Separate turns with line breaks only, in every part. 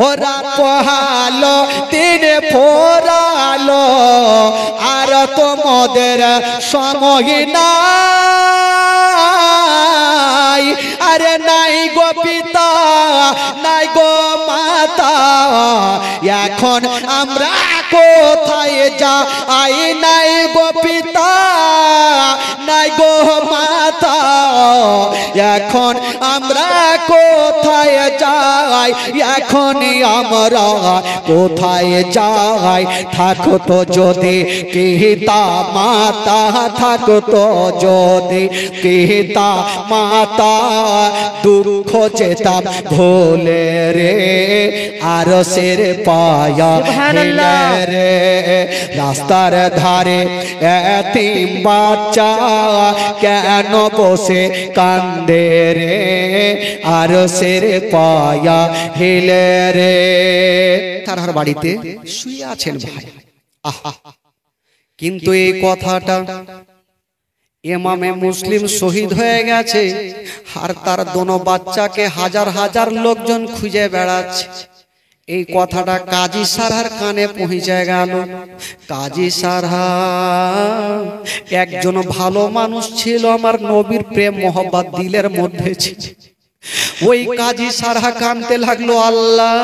ওরা পোহালো দিনে ফোরালো আর তোমাদের সময় নাই। আরে নাই গো পিতা নাই গো মাতা, এখন আমরা কোথায় যাই? নাই গো পিতা নাই গো মাতা, এখন আমরা কোথায় যাই? এখনই আমরা কোথায় যাই? থাকতো যদি পিতা মাতা, থাকতো যদি পিতা মাতা, দুঃখ যেতাম ভুলে রে আর সের পায়া রে। রাস্তার ধারে এতিম বাচ্চা কেন বসে কান্দে রে আর সের পায়া হিলে রে। তার বাড়িতে শুয়ে আছেন ভাই। আহা, কিন্তু এই কথাটা ইমামে মুসলিম শহীদ হয়ে গেছে আর তার দোনো বাচ্চাকে হাজার হাজার লোকজন খুঁজে বেড়াচ্ছে। এই কথাটা কাজী সারহার কানে পৌঁছে গেল। কাজী সারহা একজন ভালো মানুষ ছিল, আমার নবীর প্রেম মোহব্বত দিলের মধ্যে ছিল। ওই কাজী সারহা কানতে লাগলো, আল্লাহ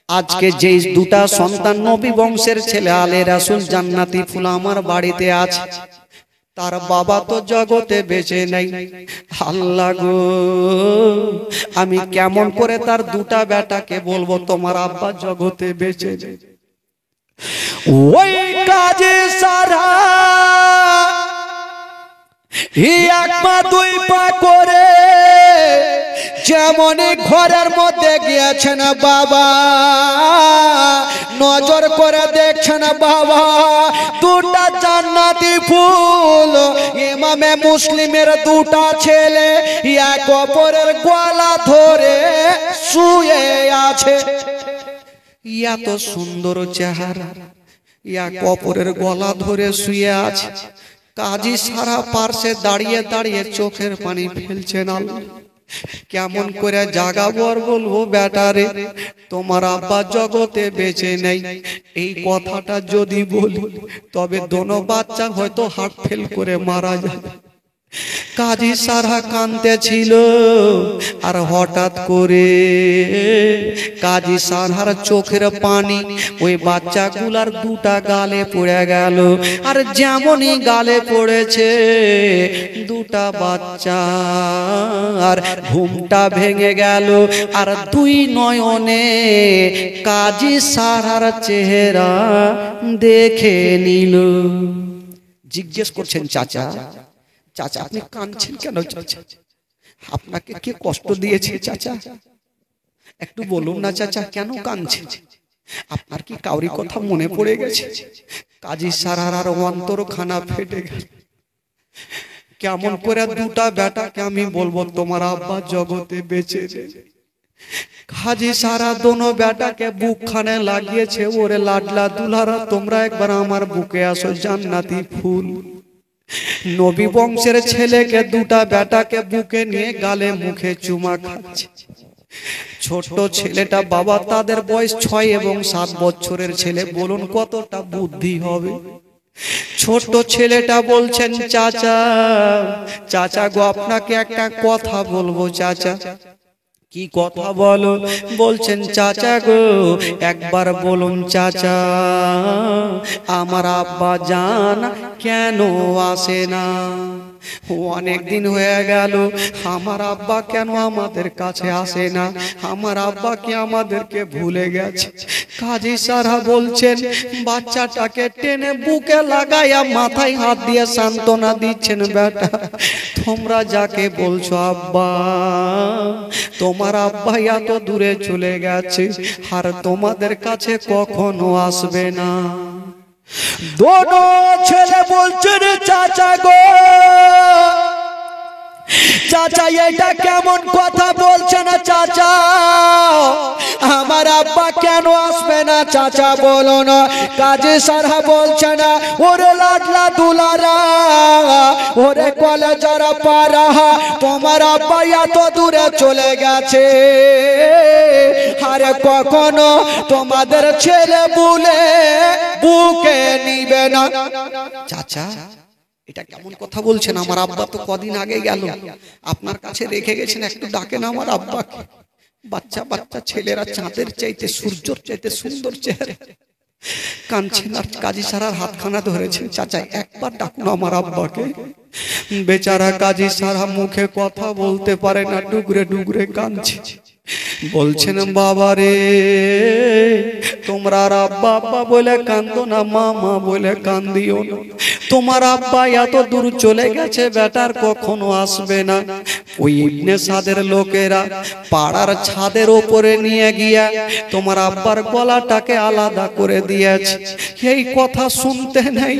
আজকে যে দুটা সন্তান নবী বংশের ছেলে আলে রাসূল জান্নাতি ফুল আমার বাড়িতে আছে, তার বাবা তো জগতে বেঁচে নেই। আল্লাহ গো, আমি কেমন করে তার দুটা বেটাকে বলবো তোমার আব্বা জগতে বেঁচে নেই? ওই কাজে সারা এক পা দুই পা করে যেমন ঘরের মধ্যে গিয়েছেন বাবা, নজর করে দেখছেন বাবা দুটা জান্নাতি ফুল ইমামে মুসলিমের দুটা ছেলে এক অপরের গলা ধরে শুয়ে আছে। এত সুন্দর চেহারা, এক অপরের গলা ধরে শুয়ে আছে। কাজী সারা পার্শ্বে দাঁড়িয়ে দাঁড়িয়ে চোখের পানি ফেলছেন। আল্লাহ কেমন করে জাগাবো আর বলবো বেটারে তোমার আব্বা জগতে বেঁচে নেই? এই কথাটা যদি বলি তবে দোনো বাচ্চা হয়তো হার্ট ফেল করে মারা যাবে। কাজী সারহা কাঁদতে ছিল আর হঠাৎ করে কাজী সারহার চোখের পানি ওই বাচ্চাগুলার দুটা গালে পড়ে গেল। আর যেমনই গালে পড়েছে দুটা বাচ্চা আর ঘুমটা ভেঙে গেল আর দুই নয়নে কাজী সারহার চেহারা দেখে নিল। জিজ্ঞেস করছেন, চাচা চাচা আপনি কাঁদছেন কেন? চাচা আপনাকে কে কষ্ট দিয়েছে? চাচা একটু বলুন না চাচা, কেন কাঁদছেন? আপনার কি কাউরি কথা মনে পড়ে গেছে? কাজী সারহার অন্তর খানা ফেটে গেল। কেমন করে দুটা বেটাকে আমি বলবো তোমার আব্বা জগতে বেঁচে নেই? কাজী সারা দোনো বেটাকে বুক খানে লাগিয়েছে, ওরে লাডলা দুলারা তোমরা একবার আমার বুকে আসো জান্নাতি ফুল। নবী বংশের ছেলেকে দুটা বেটাকে বুকে নিয়ে গালে মুখে চুমা খাচ্ছে। ছোট ছেলেটা বাবা, তাদের বয়স 6 এবং 7 বছরের ছেলে, বলুন কতটা বুদ্ধি হবে? ছোট ছেলেটা বলছেন, চাচা চাচা গো আপনাকে একটা কথা বলবো চাচা। কি কথা বলো? বলছেন চাচা গো একবার বলুন চাচা আমার আব্বা জান কেন আসে না? অনেক দিন হয়ে গেল, আমার আব্বা কেন আমাদের কাছে আসে না? আমার আব্বা কি আমাদেরকে ভুলে গেছে? কাজী সারহা বলছেন, বাচ্চাটাকে টেনে বুকে লাগাইয়া মাথায় হাত দিয়ে সান্ত্বনা দিচ্ছেন, বেটা তোমরা যাকে বলছো আব্বা, তোমার আব্বা এত দূরে চলে গেছে আর তোমাদের কাছে কখনো আসবে না। দোনো ছেলে বলছেন, চাচা গো চাচা এটা কেমন কথা বলছেন চাচা? আমার আব্বা কেন আসবে না চাচা বলো না। কাজী সারা বলছে না ওরে লাডলা দুলারা ওরে কলেজার পারা তোমার আব্বা এত দূরে চলে গেছে আরে কখনো তোমাদের ছেলে বলে বুকে নিবে না। চাচা এটা কেমন কথা বলছেন? আমার আব্বা তো কদিন আগে গেল, আপনার কাছে রেখে গেছেন, একটু ডাকেন আমার আব্বাকে। বাচ্চা বাচ্চা ছেলেরা চাঁদের চাইতে সূর্যর চাইতে সুন্দর চেহারা, কাঁদছেন আর কাজী সারার হাতখানা ধরেছেন। চাচা একবার ডাকুন আমার আব্বাকে। বেচারা কাজী সারা মুখে কথা বলতে পারে না, ডুগরে ডুগরে কাঁদছে। বলছেন বাবা রে তোমরা আব্বা আব্বা বলে কান্দো না, মা মা বলে কান্দিও না। তোমার আব্বা এত দূর চলে গেছে, বেটার কখনো আসবে না। ওই ইবনে সাদের লোকেরা পাড়ার ছাদের ওপরে নিয়ে গিয়া তোমার আব্বার গলাটাকে আলাদা করে দিয়েছে। এই কথা শুনতে নেই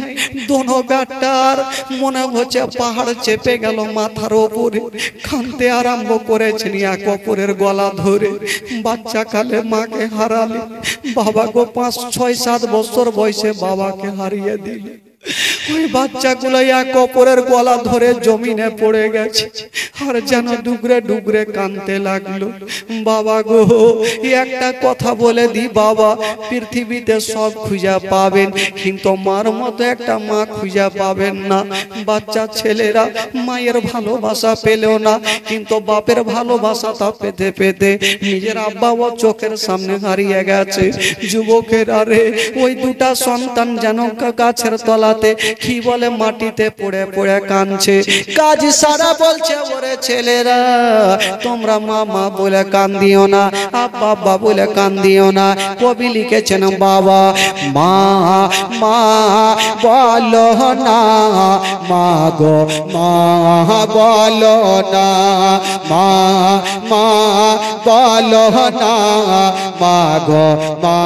দোনো বেটার মনে হচ্ছে পাহাড় চেপে গেল মাথার ওপরে, কাঁদতে আরম্ভ করেছেন এক অপরের গলা ধরে। বাচ্চা কালে মাকে হারালে, বাবা গো 5, 6, 7 বছর বয়সে বাবাকে হারিয়ে দিলে। ওই বাচ্চাগুলো এক অপরের গলা ধরে জমিনে পড়ে গেছে আর যেন ডুগরে ডুগরে কাঁদতে লাগলো। বাবা গো একটা কথা বলে দি বাবা, পৃথিবীতে সব খুঁজে পাবেন কিন্তু মার মতো একটা মা খুঁজে পাবেন না। বাচ্চা ছেলেরা মায়ের ভালোবাসা পেলেও না, কিন্তু বাপের ভালোবাসাটা পেতে পেতে নিজের আব্বা ও চোখের সামনে হারিয়ে গেছে। যুবকেরা রে ওই দুটা সন্তান যেন গাছের তলাতে কি বলে মাটিতে পড়ে পড়ে কাঁদছে। কাজী সারা বলছে ওরে ছেলেরা তোমরা মা মা বলে কান্দিও না, আব্বা আব্বা বলে কান্দিও না। কবি লিখেছেন বাবা মা মা বলো না, মা গো মা বলো না, মা মা বলো না, মা গো মা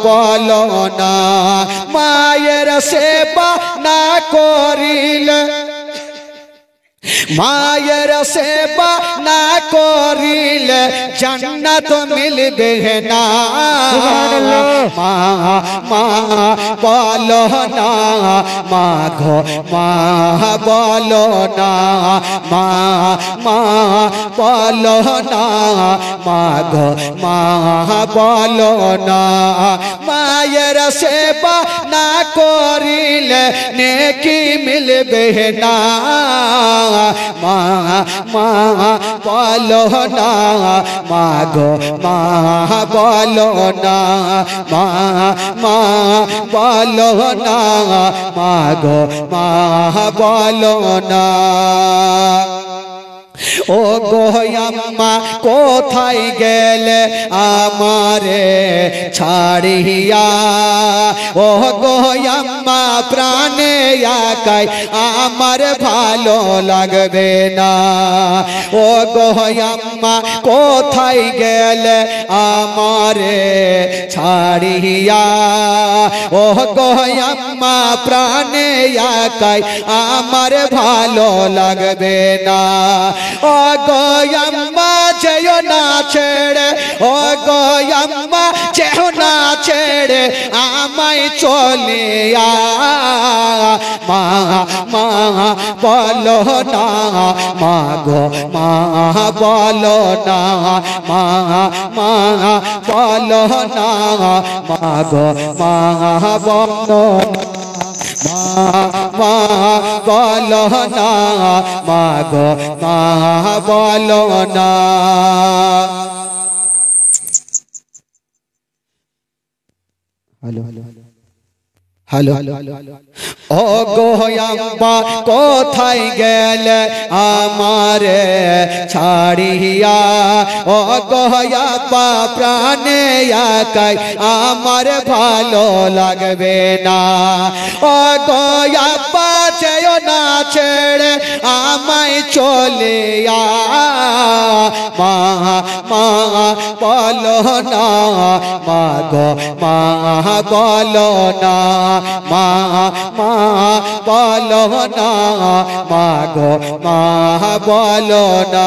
বলো না। মায়ের সেবা না করিলে, মায়ের সেবা না করিলে জান্নাত মিলবে না। মা মা বলো না, মা গো মা বলো না, মা মা বলো না, মা গো মা বলো না। মায়ের সেবা না করিলে নেকি মিলবে না। মা মা বলো না, মা গো মা বলো না, মা মা বলো না, মা গো মা বলো না। ও গো আম্মা কোথায় গেলে আমারে ছাড়িয়া, ও গো আম্মা প্রাণে একাই আমার ভালো লাগবে না। ও গো আম্মা কোথায় গেলে আমারে ছাড়িয়া, ও গো আম্মা প্রাণে একাই আমার ভালো লাগবে না। ও গো আম্মা যেও না ছেড়ে, ও গো আম্মা যেও না ছেড়ে আমায় চলে আ। মা মা বলো না, মা গো মা বলো না, মা মা বলো না, মা গো মা বলো না, মা বলো না, মা গো মা বলো না। হ্যালো হ্যালো হ্যালো ও গো আম্মা কোথায় গেলে আমারে ছাড়িয়া, ও গো আব্বা প্রাণে একাই আমার ভালো লাগবে না। ও গো আব্বা যেও না ছেড়ে আমায় চলে আ। মা মা বলো না, মা গো মা বলো না, মা মা বলো না, মা গো মা বলো না।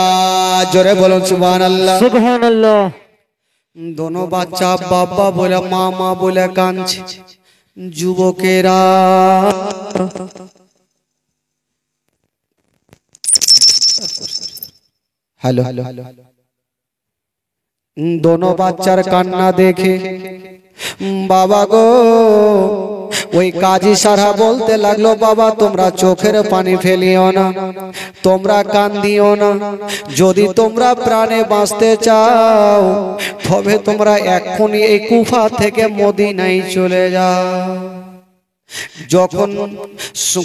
জোরে বলুন সুবহানাল্লাহ।
সুবহানাল্লাহ।
दोनों বাচ্চা বাবা বলে মামা বলে কাঁদছে। যুবকেরা हेलो दोनों বাচ্চার কান্না দেখে বাবা গো ওই কাজী সারা বলতে লাগলো, বাবা তোমরা চোখের পানি ফেলিও না, তোমরা কান্দিও না, যদি তোমরা প্রাণে বাঁচতে চাও তবে তোমরা এক্ষুনি এই কুফা থেকে মদিনায় চলে যাও। যখন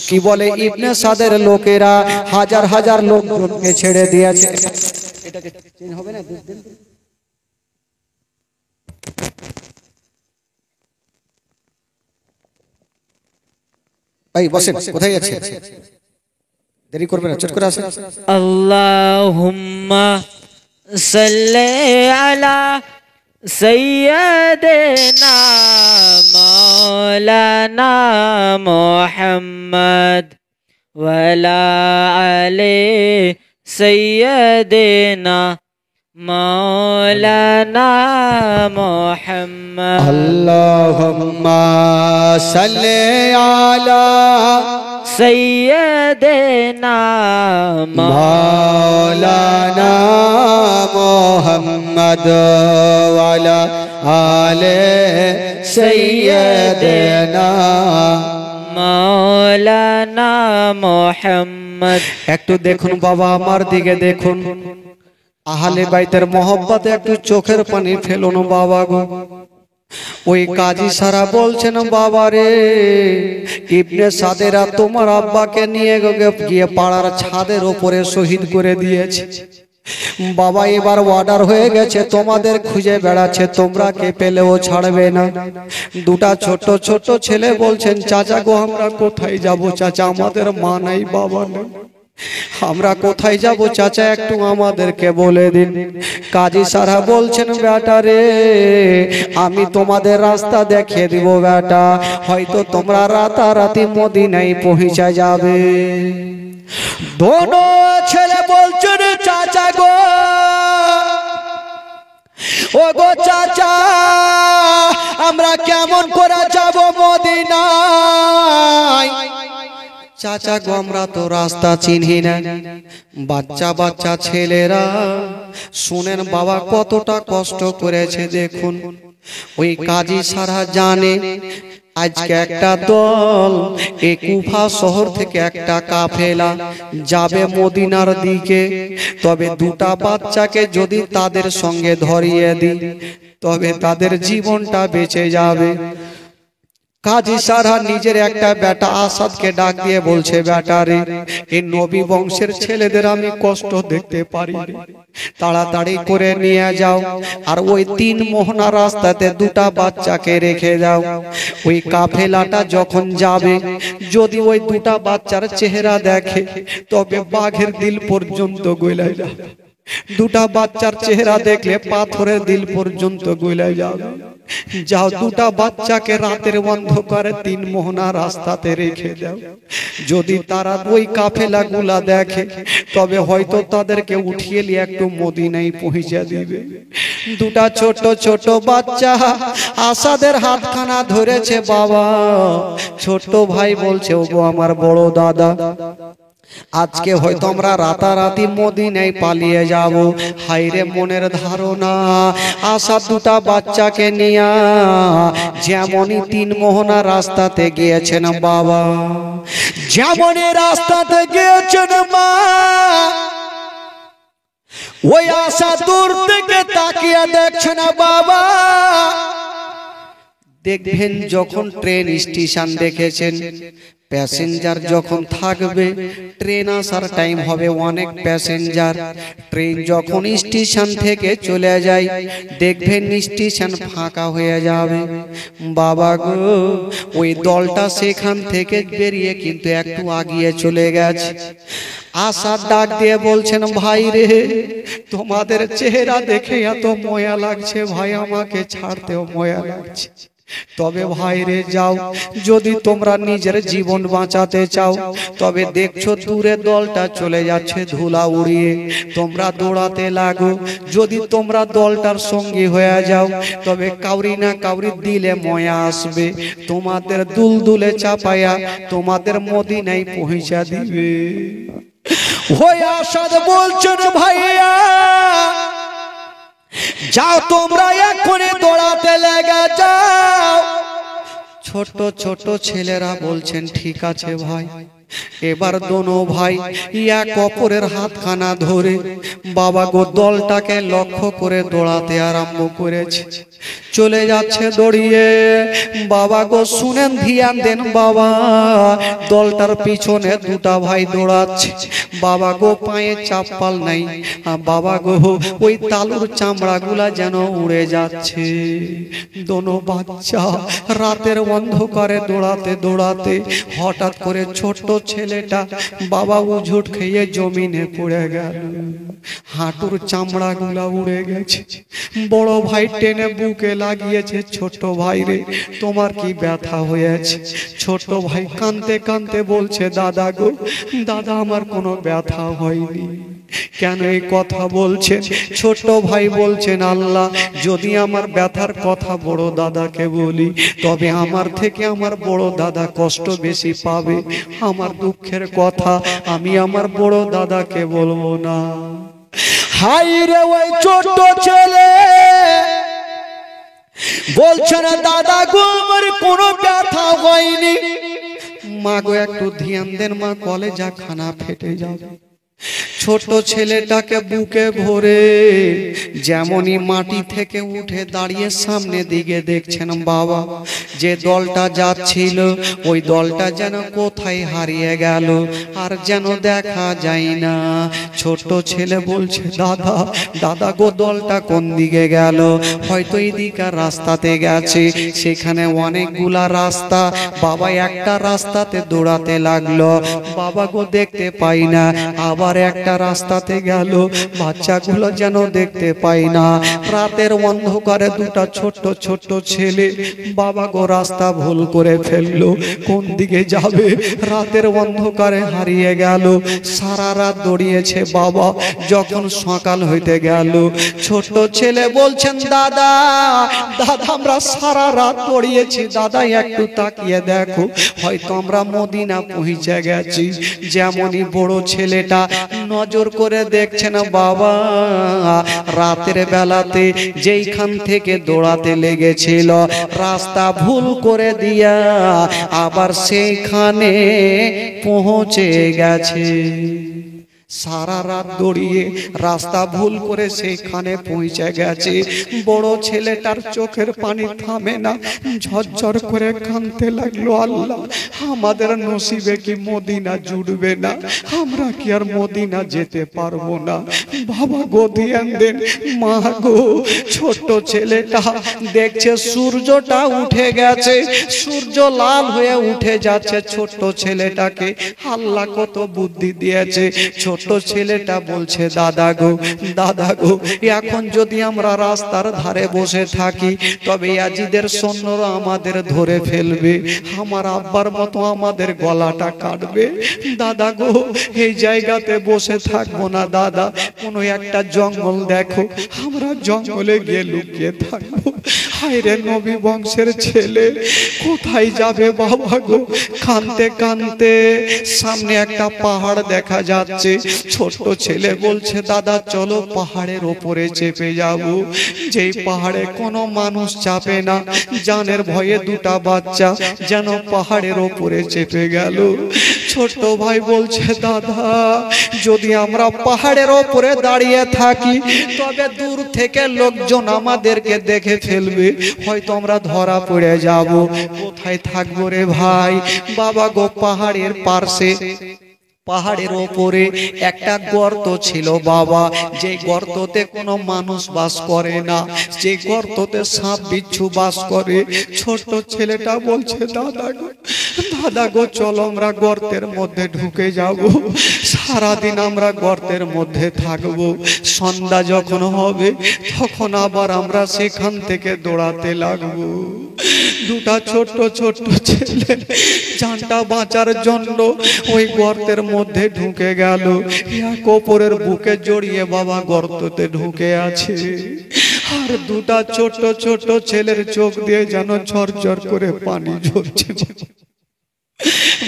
কি বলে ইবনে সাদের লোকেরা হাজার হাজার লোককে ছেড়ে দিয়েছে, এটাকে চেঞ্জ হবে না ভাই বসেন, কোথায় যাচ্ছে? দেরি করবে না, চট করে আসেন।
আল্লাহুম্মা সাল্লি আলা সাইয়্যিদিনা মাওলানা মুহাম্মদ ওয়া আলা আলি সাইয়্যিদিনা মাওলানা মুহাম্মদ।
আল্লাহুম্মা সাল্লি আলা
সাইয়্যিদিনা
মাওলানা মুহাম্মদ ওয়া আলা আলি সাইয়্যিদিনা
মাওলানা মুহাম্মদ।
একটু দেখুন বাবা, আমার দিকে দেখুন, আহলে বাইতের মহব্বতে একটু চোখের পানি ফেলুন বাবা গো। ওই কাজী সারা বলছেন, বাবা রে ইবনে সাদেরা তোমার আব্বাকে নিয়ে গিয়ে পাড়ার ছাদের উপরে শহীদ করে দিয়েছে বাবা। এবার অর্ডার হয়ে গেছে, তোমাদের খুঁজে বেড়াচ্ছে, তোমরা কে পেলেও ছাড়বে না। দুটা ছোট ছোট ছেলে বলছেন, চাচা গো আমরা কোথায় যাব চাচা, আমাদের মা নাই বাবা নেই, আমরা কোথায় যাব চাচা একটু আমাদেরকে বলে দিন। কাজী সারা বলছেন, বেটা রে আমি তোমাদের রাস্তা দেখিয়ে দিব বেটা, হয়তো তোমরা রাতারাতি মদিনায় পৌঁছে যাবে। দোনো ছেলে বলছেন, চাচা গো ও গো চাচা আমরা কেমন করে যাব মদিনায়? চাচা গো আমরা তো রাস্তা চিনি না। বাচ্চা বাচ্চা ছেলেরা শুনেন বাবা কতটা কষ্ট করেছে দেখুন। ওই কাজী সারা জানে আজকে একটা দল এই কুফা শহর থেকে একটা কাফেলা যাবে মদিনার দিকে, তবে দুটা বাচ্চাকে যদি তাদের সঙ্গে ধরিয়ে দিই তবে তাদের জীবনটা বেঁচে যাবে। কাজী সারা নিজের একটা বেটা আসাদকে ডাক দিয়ে বলছে, বেটা রে এই নবী বংশের ছেলেদের আমি কষ্ট দেখতে পারি, তাড়াতাড়ি করে নিয়ে যাও আর ওই 3 মোহনা রাস্তাতে দুটা বাচ্চাকে রেখে দাও। ওই কাফেলাটা যখন যাবে যদি ওই দুটা বাচ্চার চেহারা দেখে তবে বাঘের দিল পর্যন্ত গলায় যাবে, দুটা বাচ্চার চেহারা দেখলে পাথরের দিল পর্যন্ত গলায় যাবে। যাও দুটা বাচ্চাকে রাতের অন্ধকারে 3 মোহনা রাস্তাতে রেখে দাও, যদি তারা ওই কাফেলা গুলা দেখে তবে হয়তো তাদেরকে উঠিয়ে নিয়ে একটু মদিনায় পৌঁছে দিবে। দুটা ছোট ছোট বাচ্চা আসাদের হাতখানা ধরেছে বাবা। ছোট ভাই বলছে, ওগো আমার বড় দাদা আজকে হয়তো আমরা রাতারাতি মদিনায় পালিয়ে যাব। হায়রে মনের ধারণা, আশা দুটা বাচ্চাকে নিয়ে যেমনই 3 মোহনা রাস্তাতে গিয়েছেন বাবা, যেমনই রাস্তাতে গিয়েছেন মা, ওই আশা দূর থেকে তাকিয়ে দেখছেন বাবা। দেখবেন যখন ট্রেন স্টেশন দেখেছেন, প্যাসেঞ্জার যখন থাকবে ট্রেন আসার টাইম হবে অনেক প্যাসেঞ্জার, ট্রেন যখন স্টেশন থেকে চলে যায় দেখবেন স্টেশন ফাঁকা হয়ে যাবে। বাবা গো ওই দলটা সেখান থেকে বেরিয়ে কিন্তু একটু আগিয়ে চলে গেছে। আসাদ ডাক দিয়ে বলছেন, ভাই রে তোমাদের চেহারা দেখে এত ময়া লাগছে ভাই, আমাকে ছাড়তেও ময়া লাগছে। তবে ভাইরে যাও, যদি তোমরা নিজের জীবন বাঁচাতে চাও, তবে দেখছো দূরে দলটা চলে যাচ্ছে ধুলা উড়িয়ে, তোমরা দৌড়াতে লাগো। যদি তোমরা দলটার সঙ্গী হয়ে যাও, তবে কাউরি না কাউরি দিলে ময়া আসবে, তোমাদের দুলদুলে চাপায়া তোমাদের মদিনায় পৌঁছা দিবে। ওই আসাদ বলছেন ভাইয়া যাও, তোমরা এখনই দৌড়াতে লেগে যাও। ছোট ছোট ছেলেরা বলছেন ঠিক আছে ভাই। এবার দোনো ভাই এক অপরের হাতখানা ধরে বাবা গো দলটাকে লক্ষ্য করে দৌড়াতে আরম্ভ করেছে। চলে যাচ্ছে দৌড়িয়ে। বাবা গো শুনেন, ধ্যান দেন বাবা, দলটার পিছনে দুটা ভাই দৌড়াচ্ছে। বাবা গো পায়ে চাপ্পাল নাই, বাবা গো ওই তালুর চামড়াগুলা যেন উড়ে যাচ্ছে। দোনো বাচ্চা রাতের অন্ধকারে দৌড়াতে দৌড়াতে হঠাৎ করে ছোট্ট ছেলেটা বাবা উঝুট খেয়ে জমিনে পড়ে গেল, হাঁটুর চামড়া গুলা উড়ে গেছে। বড় ভাই টেনে বুকে লাগিয়েছে, ছোট ভাই রে তোমার কি ব্যথা হয়েছে? ছোট ভাই কাঁদতে কাঁদতে বলছে দাদা গো, দাদা আমার কোনো ব্যথা হয়নি। কেন এই কথা বলছেন? ছোট ভাই বলছেন আল্লাহ যদি আমার ব্যথার কথা বড় দাদাকে বলি, তবে আমার থেকে আমার বড় দাদা কষ্ট বেশি পাবে। আমার দুঃখের কথা আমি আমার বড় দাদাকে বলবো না। হাই রে ওই ছোট ছেলে বলছেন দাদা গো আমার কোনো ব্যথা হয়নি। মা গো একটু ধ্যান দেন মা, কলেজা খানা ফেটে যাবে। ছোট ছেলেটাকে বুকে ভরে যেমনই মাটি থেকে উঠে দাঁড়িয়ে সামনে দিকে দেখছেন বাবা, যে দলটা যাচ্ছিল ওই দলটা যেন কোথায় হারিয়ে গেল, আর যেন দেখা যায় না। ছোট ছেলে বলছে দাদা, দাদা গো দলটা কোন দিকে গেল? হয়তো এইদিকে রাস্তাতে গেছে, সেখানে অনেকগুলা রাস্তা। বাবা একটা রাস্তাতে দৌড়াতে লাগলো, বাবা গো দেখতে পাই না। আবার একটা রাস্তাতে গেল, বাচ্চাগুলো যেন দেখতে পাই না। রাতের অন্ধকারে দুটা ছোট্ট ছোট্ট ছেলে বাবা গো রাস্তা ভুল করে ফেললো, কোন দিকে যাবে রাতের অন্ধকারে হারিয়ে গেল। সারা রাত দৌড়িয়েছে বাবা, যখন সকাল হইতে গেল ছোট ছেলে বলছেন দাদা, দাদা আমরা সারা রাত দৌড়িয়েছি, দাদা একটু তাকিয়ে দেখো, হয়তো আমরা মদিনা পৌঁছে গেছি। যেমনই বড় ছেলেটা নজর করে দেখছেন বাবা, রাতের বেলাতে যেইখান থেকে দৌড়াতে লেগেছিল রাস্তা ভুল করে দিয়া আবার সেইখানে পৌঁছে গেছে। সারা রাত দৌড়িয়ে রাস্তা ভুল করে সেইখানে পৌঁছে গেছে। বড় ছেলেটার চোখের পানি থামে না, ঝরঝর করে কাঁদতে লাগলো, আল্লাহ আমাদের নসিবে কি মদিনা জুড়বে না? আমরা কি আর মদিনা যেতে পারবো না? বাবা গো ধ্যান দেন। মা গো ছোট ছেলেটা দেখছে সূর্যটা উঠে গেছে, সূর্য লাল হয়ে উঠে যাচ্ছে। ছোট ছেলেটাকে আল্লাহ কত বুদ্ধি দিয়েছে। ছোট ছেলেটা বলছে দাদা গো, দাদা গো এখন যদি আমরা রাস্তার ধারে বসে থাকি, তবে আজিদের সৈন্যরা আমাদের ধরে ফেলবে, আমার আব্বার মতো আমাদের গলাটা কাটবে। দাদা গো এই জায়গাতে বসে থাকবো না দাদা, কোনো একটা জঙ্গল দেখো, আমরা জঙ্গলে গিয়ে লুকিয়ে থাকবো। হায়রে নবী বংশের ছেলে কোথায় যাবে বাবা গো? কাঁদতে কাঁদতে সামনে একটা পাহাড় দেখা যাচ্ছে। ছোট ছেলে বলছে দাদা চলো পাহাড়ের ওপরে চেপে যাব, যেই পাহাড়ে কোনো মানুষ চাপে না। জানের ভয়ে দুটা বাচ্চা যেন পাহাড়ের ওপরে চেপে গেল। ছোট ভাই বলছে দাদা যদি আমরা পাহাড়ের ওপরে দাঁড়িয়ে থাকি, তবে দূর থেকে লোকজন আমাদেরকে দেখে ফেলবে, হয়তো আমরা ধরা পড়ে যাব। কোথায় থাকবো রে ভাই? বাবা গো পাহাড়ের পার্শ্বে, পাহাড়ের ওপরে একটা গর্ত ছিল বাবা, যে গর্ততে কোনো মানুষ বাস করে না, যে গর্ততে সাপ বিচ্ছু বাস করে। ছোট ছেলেটা বলছে দাদা গো, দাদা গো চলো আমরা গর্তের মধ্যে ঢুকে যাব। সারাদিন আমরা গর্তের মধ্যে থাকবো, সন্ধ্যা যখন হবে তখন আবার আমরা সেখান থেকে দৌড়াতে লাগবো। দুটা ছোট্ট ছোট্ট ছেলে জানটা বাঁচার জন্য ওই গর্তের মধ্যে ঢুকে গেল, এক অপরের বুকে জড়িয়ে বাবা গর্ততে ঢুকে আছে। আর দুটা ছোট্ট ছোট্ট ছেলের চোখ দিয়ে যেন ঝরঝর করে পানি ঝরছে।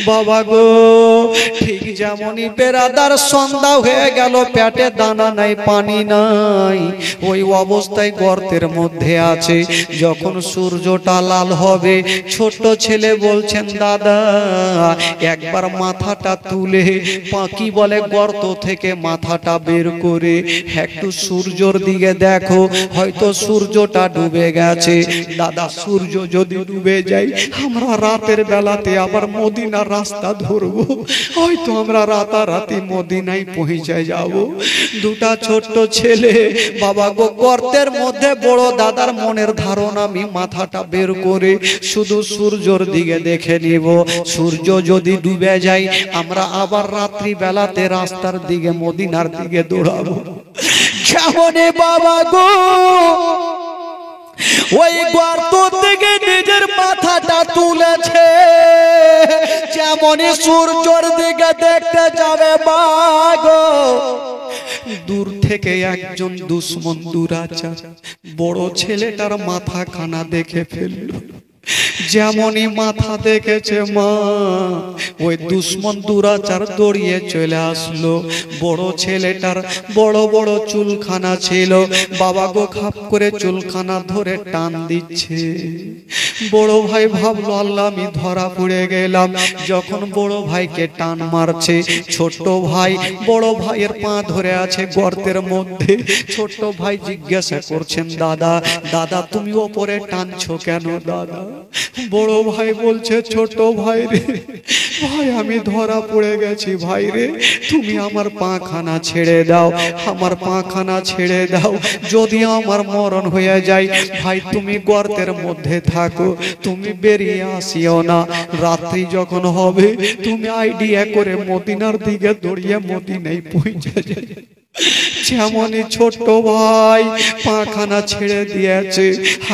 বাবা গো, ঠিক যেমনই বেরাদার সন্ধ্যা হয়ে গেল, পেটে দানা নাই, পানি নাই, ওই অবস্থায় গর্তের মধ্যে আছে। যখন সূর্যটা লাল হবে, ছোট ছেলে বলছেন দাদা একবার মাথাটা তুলে পাখি বলে গর্ত থেকে মাথাটা বের করে একটু সূর্যর দিকে দেখো, হয়তো সূর্যটা ডুবে গেছে। দাদা সূর্য যদি ডুবে যায় আমরা রাতের বেলাতে আবার মদিনার রাস্তা ধরবো, হয়তো আমরা রাতারাতি মদিনায় পৌঁছে যাব। দুটা ছোট্ট ছেলে বাবা গো গর্তের মধ্যে, বড় দাদার মনের ধারণা আমি মাথাটা বের করে শুধু সূর্যর দিকে দেখে নিব, সূর্য যদি ডুবে যায় আমরা আবার রাত্রি বেলাতে রাস্তার দিকে মদিনার দিকে দৌড়াবো। কেমনে বাবা গো ওই গর্ত থেকে নিজের মাথাটা তুলেছে, যেমনই সূর্যর দিকে দেখতে যাবে বাগো, দূর থেকে একজন দুশ্মন দুরাচার বড় ছেলেটার মাথা খানা দেখে ফেলল। যেমনই মাথা দেখেছে মা, ওই দুশ্মন দুরাচার দৌড়িয়ে চলে আসলো। বড় ছেলেটার বড় বড় চুলখানা ছিল, বাবা গো খাপ করে চুলখানা ধরে টান দিচ্ছে। বড় ভাই ভাবলো আল্লাহ আমি ধরা পড়ে গেলাম। যখন বড় ভাইকে টান মারছে, ছোট ভাই বড় ভাইয়ের পা ধরে আছে গর্তের মধ্যে। ছোট ভাই জিজ্ঞাসা করছেন দাদা দাদা তুমি ওপরে টানছো কেন দাদা? বড় ভাই বলছে ছোট ভাই রে, ভাই আমি ধরা পড়ে গেছি, ভাই রে তুমি আমার পাখানা ছেড়ে দাও, আমার পাখানা ছেড়ে দাও, যদি আমার মরণ হয়ে যায় ভাই তুমি গর্তের মধ্যে থাকো, তুমি বেরিয়ে আসিও না। রাত্রি যখন হবে তুমি আইডিয়া করে মদিনার দিকে দৌড়িয়ে মদিনায় পৌঁছে যায়। যেমনই ছোট ভাই পাখানা ছেড়ে দিয়েছে,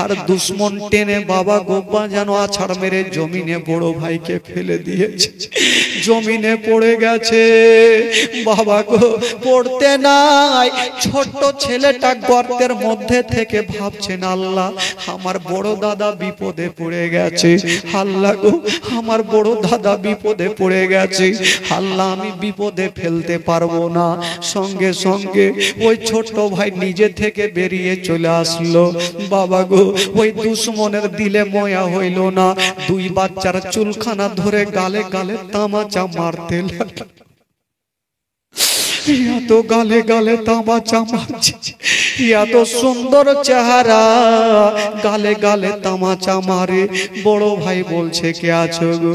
আর দুশ্মন টেনে বাবা গোপা যেন আছাড় মেরে জমিনে বড় ভাইকে ফেলে দিয়েছে, জমিনে পড়ে গেছে। বাবা গো পড়তে নাই, ছোট্ট ছেলেটা গর্তের মধ্যে থেকে ভাবছেন আল্লাহ আমার বড় দাদা বিপদে পড়ে গেছে, আল্লাহ গো আমার বড় দাদা বিপদে পড়ে গেছে, আল্লাহ আমি বিপদে ফেলতে পারবো না। সঙ্গে সঙ্গে ওই ছোট ভাই নিজে থেকে বেরিয়ে চলে আসলো। বাবা গো ওই দুশ্মনের দিলে ময়া হইল না, দুই বাচ্চার চুলখানা ধরে গালে গালে তামাচা মারতে লাগলো। এত গালে গালে তামাচা মারছে, এত সুন্দর চেহারা, গালে গালে তামাচা মারে। বড় ভাই বলছে কে আছো গো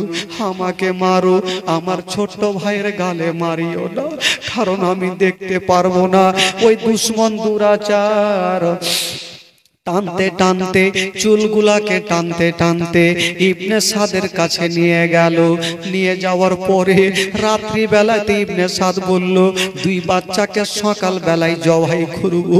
আমাকে মারো, আমার ছোট্ট ভাইয়ের গালে মারিও না, কারণ আমি দেখতে পারবো না। ওই দুশ্মন দুরাচার টানতে টানতে চুলগুলাকে টানতে টানতে ইবনে সাদের কাছে নিয়ে গেল। নিয়ে যাওয়ার পরে রাত্রি বেলাতে ইবনে সাদ বলল দুই বাচ্চাকে সকাল বেলায় জবাই করব,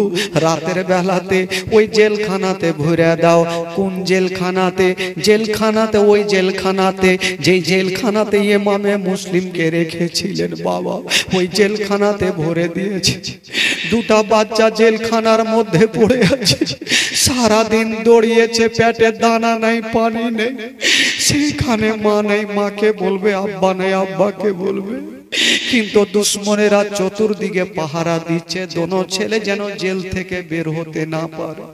রাতের বেলাতে ওই জেলখানাতে ভরে দাও। কোন জেলখানাতে? জেলখানাতে, ওই জেলখানাতে যেই জেলখানাতে ইমামে মুসলিমকে রেখেছিলেন বাবা, ওই জেলখানাতে ভরে দিয়েছে। দুটা বাচ্চা জেলখানার মধ্যে পড়ে আছে, সারাদিন দৌড়িয়েছে, পেটে দানা নাই, পানি নেই, সেখানে মা নেই, মাকে বলবে, আব্বা নেই, আব্বাকে বলবে। কিন্তু দুশ্মনেরা চতুর্দিকে পাহারা দিচ্ছে, দোনো ছেলে যেন জেল থেকে বের হতে না পারে।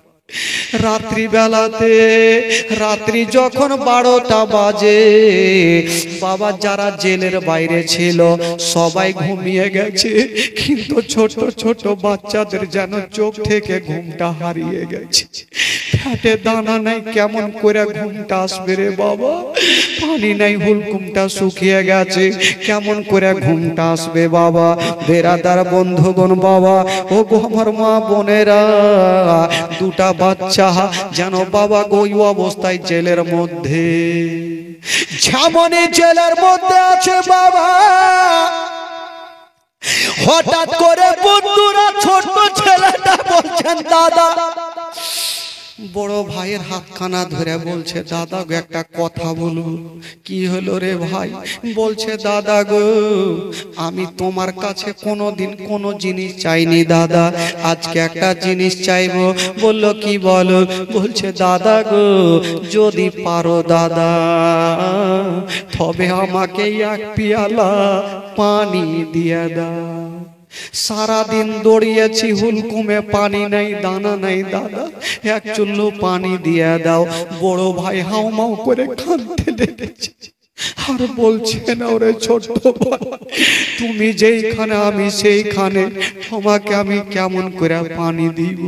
রাত্রি বেলাতে, রাত্রি যখন 12টা বাজে বাবা, যারা জেলের বাইরে ছিল সবাই ঘুমিয়ে গেছে, কিন্তু ছোট ছোট বাচ্চাদের যেন চোখ থেকে ঘুমটা হারিয়ে গেছে। পেটে দানা নাই, কেমন করে ঘুমটা আসবে রে বাবা? পানি নাই, হুলকুমটা শুকিয়ে গেছে, কেমন করে ঘুমটা আসবে বাবা? বেরাদার বন্ধুগণ বাবা, ও গো আমার মা বোনেরা, দুটা বাচ্চা যেন বাবা ওই অবস্থায় জেলের মধ্যে, যেমনই জেলের মধ্যে আছে বাবা, হঠাৎ করে বন্ধুরা ছোট ছেলেটা বলছেন দাদা, বড় ভাইয়ের হাতখানা ধরে বলছে দাদা গো একটা কথা বলবো। কি হলো রে ভাই? বলছে দাদা গো আমি তোমার কাছে কোনোদিন কোনো জিনিস চাইনি দাদা, আজকে একটা জিনিস চাইবো। বলল কি বলো? বলছে দাদা গো যদি পারো দাদা তবে আমাকে এক পিয়ালা পানি দিয়ে দাও। সারাদিন দৌড়িয়েছি, হুলকুমে পানি নাই, দানা নাই দাদা, এক চুল্লু পানি দিয়ে দাও। বড় ভাই হাউমাউ করে কাঁদতে লেগেছে আর বলছে না ওরে ছোট ভাই তুমি যেইখানে আমি সেইখানে, তোমাকে আমি কেমন করে পানি দিব?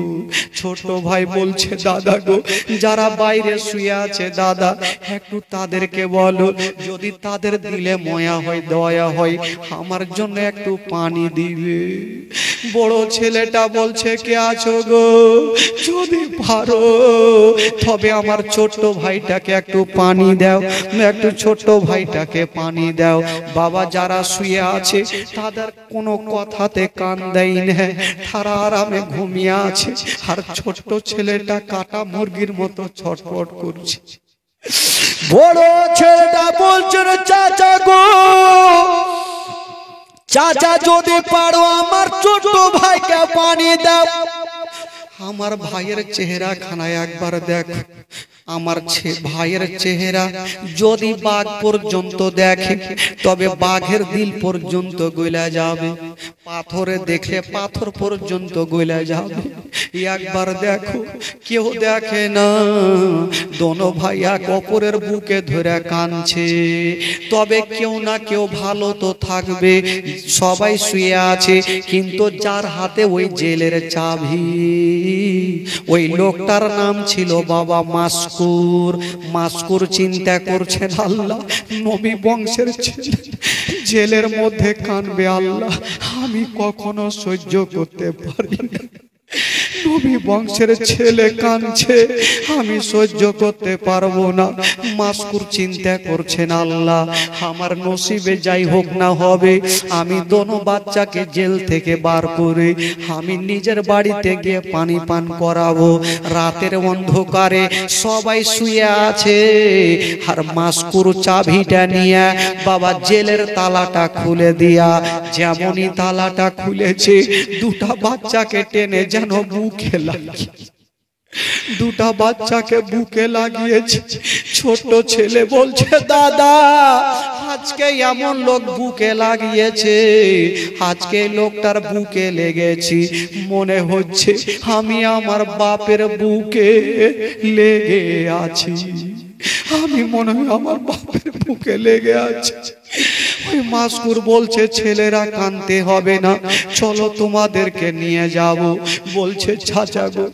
ছোট ভাই বলছে দাদা গো যারা বাইরে শুয়ে আছে দাদা একটু তাদেরকে বলো, যদি তাদের দিলে ময়া হয় দয়া হয় আমার জন্য একটু পানি দিবে। বড় ছেলেটা বলছে কে আছো গো? যদি পারো তবে আমার ছোট ভাইটাকে একটু পানি দাও, একটু ছোট ভাইটাকে পানি দাও। বাবা যারা শুয়ে আছে তাদের কোনো কথাতে কান দেয় না, তারা আরামে ঘুমিয়ে আছে, আর ছোট ছেলেটা কাটা মুরগির মতো ছটফট করছে। বড় ছেলেটা বলছে চাচা গো, চাচা যদি পারো আমার ছোট ভাইকে পানি দাও। আমার ভাইয়ের চেহারা খানায় একবার দেখ, আমার ভাইয়ের চেহারা যদি বাঘ পর্যন্ত দেখে তবে বাঘের দিল পর্যন্ত গলা যাবে, পাথরে দেখলে পাথর পর্যন্ত গলা যাবে। একবার দেখো, কেউ দেখে না, দোনো ভাই এক অপরের বুকে ধরে কাঁদছে। তবে কেউ না কেউ ভালো তো থাকবে, সবাই শুয়ে আছে, কিন্তু যার হাতে ওই জেলের চাবি, ওই লোকটার নাম ছিল বাবা মাস্কুর। মাস্কুর চিন্তা করছেন আল্লাহ নবী বংশের ছেলে জেলের মধ্যে কাঁদবে, আল্লাহ আমি কখনো সহ্য করতে পারি না। নবী বংশের ছেলে কাঁদছে, আমি সহ্য করতে পারবো না। মাস্কুর চিন্তা করছেন আল্লাহ আমার নসিবে যাই হোক না হবে, আমি দোনো বাচ্চাকে জেল থেকে বার করে আমি নিজের বাড়িতে গিয়ে পানি পান করাবো। রাতের অন্ধকারে সবাই শুয়ে আছে, আর মাস্কুর চাবিটা নিয়ে বাবা জেলের তালাটা খুলে দিয়া, যেমনই তালাটা খুলেছে দুটা বাচ্চাকে টেনে যেন বুকে লাগিয়ে, দুটা বাচ্চাকে বুকে লাগিয়েছে। ছোট ছেলে বলছে দাদা আজকে এমন লোক বুকে লাগিয়েছে, আজকে লোকটার বুকে লেগেছি, মনে হচ্ছে আমি আমার বাপের বুকে লেগে আছি, আমি মনে হয় আমার বাপের বুকে লেগে আছি। ওই মাস্কুর বলছে ছেলেরা কাঁদতে হবে না, চলো তোমাদেরকে নিয়ে যাব। বলছে চাচা গো,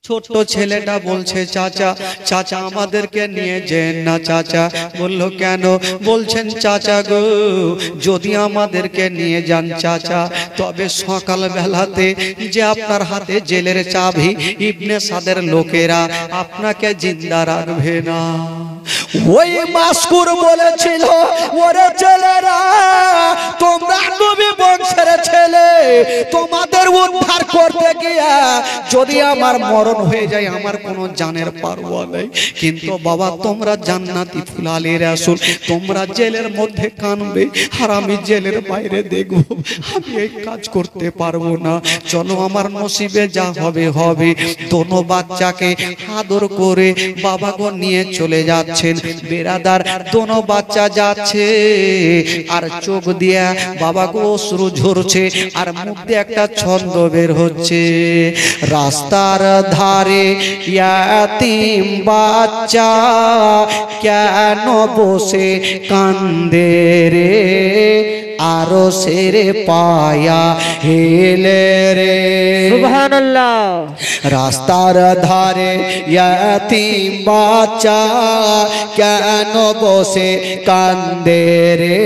ছোট্ট ছেলেটা বলছে চাচা চাচা আমাদেরকে নিয়ে যেন না চাচা। বলল কেন? বলছেন চাচা গো যদি আমাদেরকে নিয়ে যান চাচা তবে সকাল বেলাতে যে আপনার হাতে জেলের চাবি ইবনে সাদের লোকেরা আপনাকে জিন্দা রাখবে না। ওই মাস্কুর বলেছিল ওরে ছেলেরা তোমরা নবী বংশের ছেলে, তোমাদের উদ্ধার করতে গিয়া যদি আমার মরণ হয়ে যায় আমার কোনো জানের পারওয়া নেই, কিন্তু বাবা তোমরা জান্নাতি ফুলালে রাসূল, তোমরা জেলের মধ্যে কানবে আর আমি জেলের বাইরে দেখব, আমি এই কাজ করতে পারবো না, চলো আমার নসিবে যা হবে হবে। দোনো বাচ্চাকে আদর করে বাবা গো নিয়ে চলে যাচ্ছেন। বেরাদার দোনো বাচ্চা যাচ্ছে আর চোখ দিয়া বাবা গো অশ্রু ঝরছে আর মুখ দিয়ে একটা ছন্দ বের হচ্ছে। রাস্তার ধারে ইয়াতিম বাচ্চা কেন বসে কান্দে রে, আরো সেরে পায়া হেলে রে।
সুবহানাল্লাহ।
রাস্তার ধারে ইয়াতিম বাচ্চা কেন বসে কান্দে রে,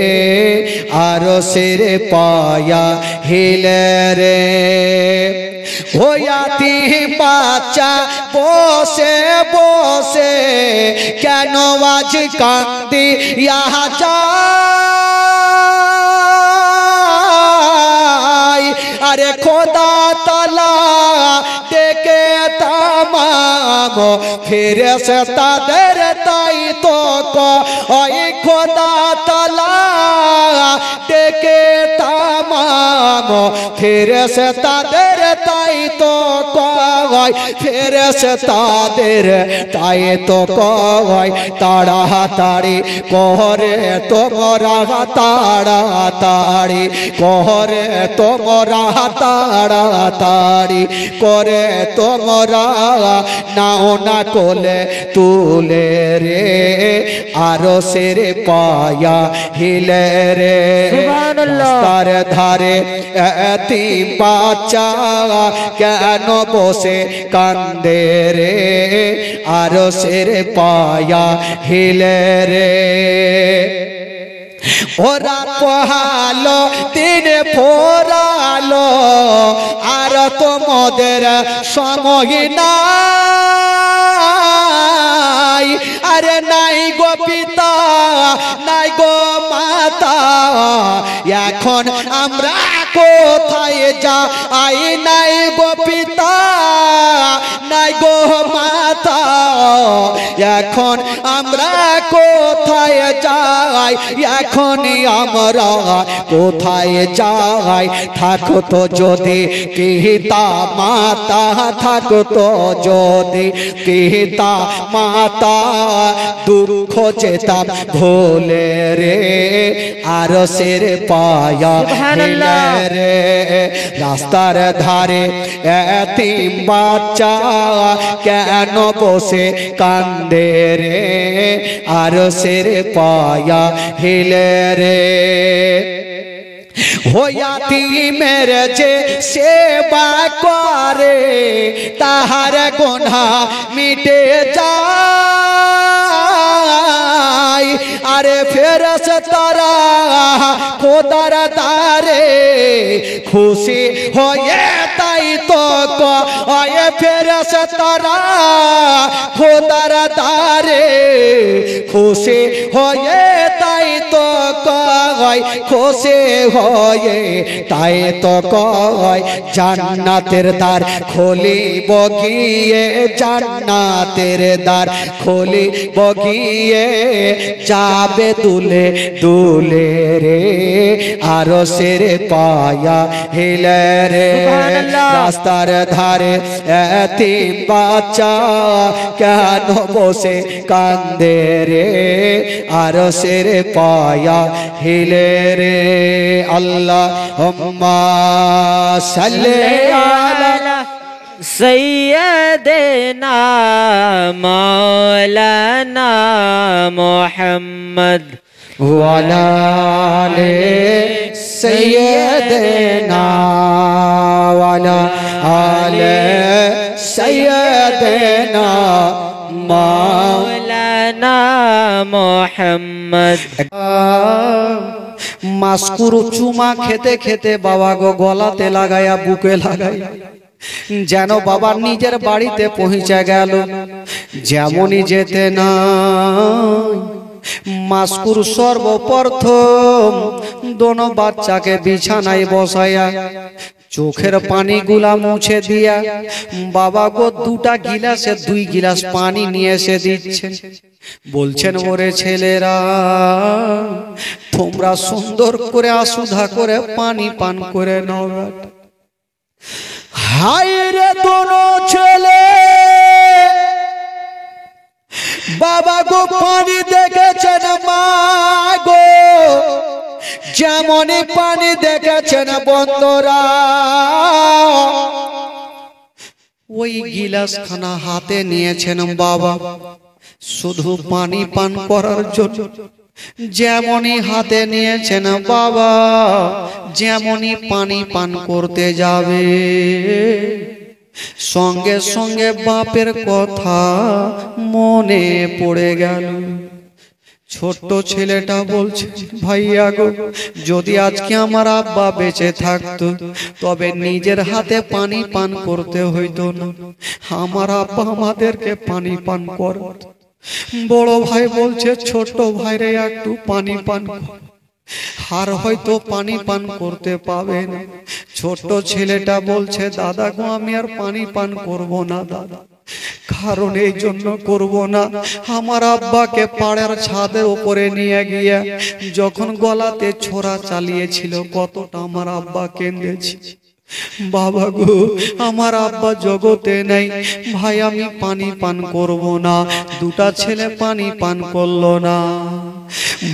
আরো সেরে পায়া হেলে রে। ও ইয়াতিম বাচ্চা বসে বসে কেন আজ কান্দি ইয়া আরে খোদা তাআলা ডেকে তামাম ফেরেশতাদের তাই তো ওই খোদা তাআলা ডেকে তামাম ফেরেশতাদের তাই তো কয় ফেরেশতাদের তাই তো কয় তাড়াতাড়ি করে তোমরা তাড়াতাড়ি করে তোমরা তাড়াতাড়ি করে তোমরা নাও না কোলে তুলে রে আরো সের পায়া হিলে রে রাস্তার ধারে এতিম বাচ্চা কেন বসে কান্দে রে আরো সের পায়া হিলে রে ওরা পোহালো দিন ফোরালো আর তোমাদের সময় নাই আরে নাই গো পিতা নাই গো মাতা এখন আমরা কোথায় যাই নাই গো পিতা নাই গো মাতা এখন আমরা কোথায় যাই এখন আমরা কোথায় যাই থাকতো যদি পিতা মাতা থাকতো যদি পিতা মাতা দুঃখ যেতাম ভোলে রে আর সের পায়া হিলে রে রাস্তার ধারে এতিম বাচ্চা কেন বসে কান্দে রে আর সের পায়া হিলে রে হইয়াতি মেরে যে সেবা করে তাহার গুনাহ মিটে যায় আরে ফেরেশতারা খোদার দারে খুশি হয়ে তাই তো কয় ফেরেশতারা খোদার দারে খুশি হয়ে তাই তো কয় খুশি হয়ে তাই তো কয় জান্নাতের দ্বার খুলিব গিয়ে জান্নাতের দ্বার খুলিব গিয়ে যাবে দুলে দুলে রে আরো সের পায়া হিলে রে রাস্তার ধারে এতিম বাচ্চা কেন বসে কান্দে রে আরো সের পায়া হিলে রে আল্লাহুম্মা সাল্লি আলা
সৈয়দনা মাওলানা মুহাম্মদ
ওয়ালা আলে সৈয়দনা ওয়ালা আলে সৈয়দনা
মাওলানা মুহাম্মদ
মাসকুরু চুমা খেতে খেতে বাবা গো গলাতে লাগায়া বুকে লাগাই যেন বাবা নিজের বাড়িতে পৌঁছে গেল যেমনই যেতে না মাসকুর সর্বপ্রথম দোনো বাচ্চাকে বিছানায় বসায়া চোখের পানিগুলা মুছে দিয়া বাবা গো দুটা গিলাসে 2 গিলাস পানি নিয়ে এসে দিচ্ছেন বলছেন ওরে ছেলেরা তোমরা সুন্দর করে আসুধা করে পানি পান করে নাও হায় রে দোনো ছেলে বাবা গো পানি দেখেছেন মা গো যেমনই পানি দেখেছেন বন্ধুরা ওই গিলাস খানা হাতে নিয়েছেন বাবা শুধু পানি পান করার জন্য যেমনই হাতে নিয়েছেন বাবা যেমনই পানি পান করতে যাবে সঙ্গে সঙ্গে বাপের কথা মনে পড়ে গেল ছোট্ট ছেলেটা বলছে ভাইয়া গো যদি আজকে আমার আব্বা বেঁচে থাকতো তবে নিজের হাতে পানি পান করতে হইতো না আমার আব্বা আমাদেরকে পানি পান করত বড় ভাই বলছে ছোট ভাইরে একটু পানি পান কর আর হয়তো পানি পান করতে পাবে না। ছোট ছেলেটা বলছে, দাদা গো আমি আর পানি পান করব না দাদা, কারণ এই জন্য করব না, আমার আব্বাকে পাড়ার ছাদের উপরে নিয়ে গিয়ে যখন গলাতে ছোরা চালিয়েছিল কতটা আমার আব্বা কেঁদেছে। বাবা গো আমার আব্বা জগতে নেই, ভাই আমি পানি পান করব না। দুটা ছেলে পানি পান করলো না।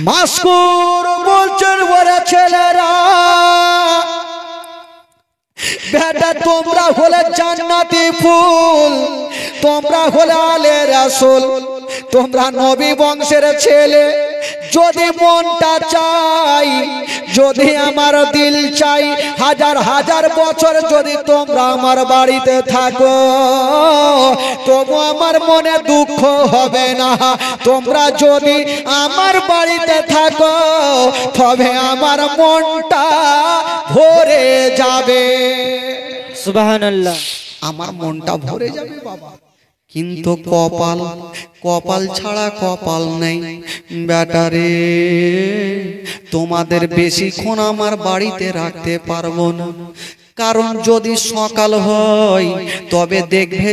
মাস্কুর বলছেন ওরা ছেলেরা, বেটা তোমরা হলে জান্নাতি ফুল, তোমরা হলে আলে রাসূল, তোমরা নবী বংশের ছেলে। যদি মনটা চাই, যদি আমার দিল চাই, হাজার হাজার বছর যদি তোমরা আমার বাড়িতে থাকো, তবু আমার মনে দুঃখ হবে না। তোমরা যদি আমার বাড়িতে থাকো, তবে আমার মনটা ভরে যাবে।
সুবহানাল্লাহ।
আমার মনটা ভরে যাবে বাবা। কিন্তু কপাল, কপাল ছাড়া কপাল নেই বেটারে। তোমাদের বেশিক্ষণ আমার বাড়িতে রাখতে পারবো না, কারণ যদি সকাল হয় তবে দেখবে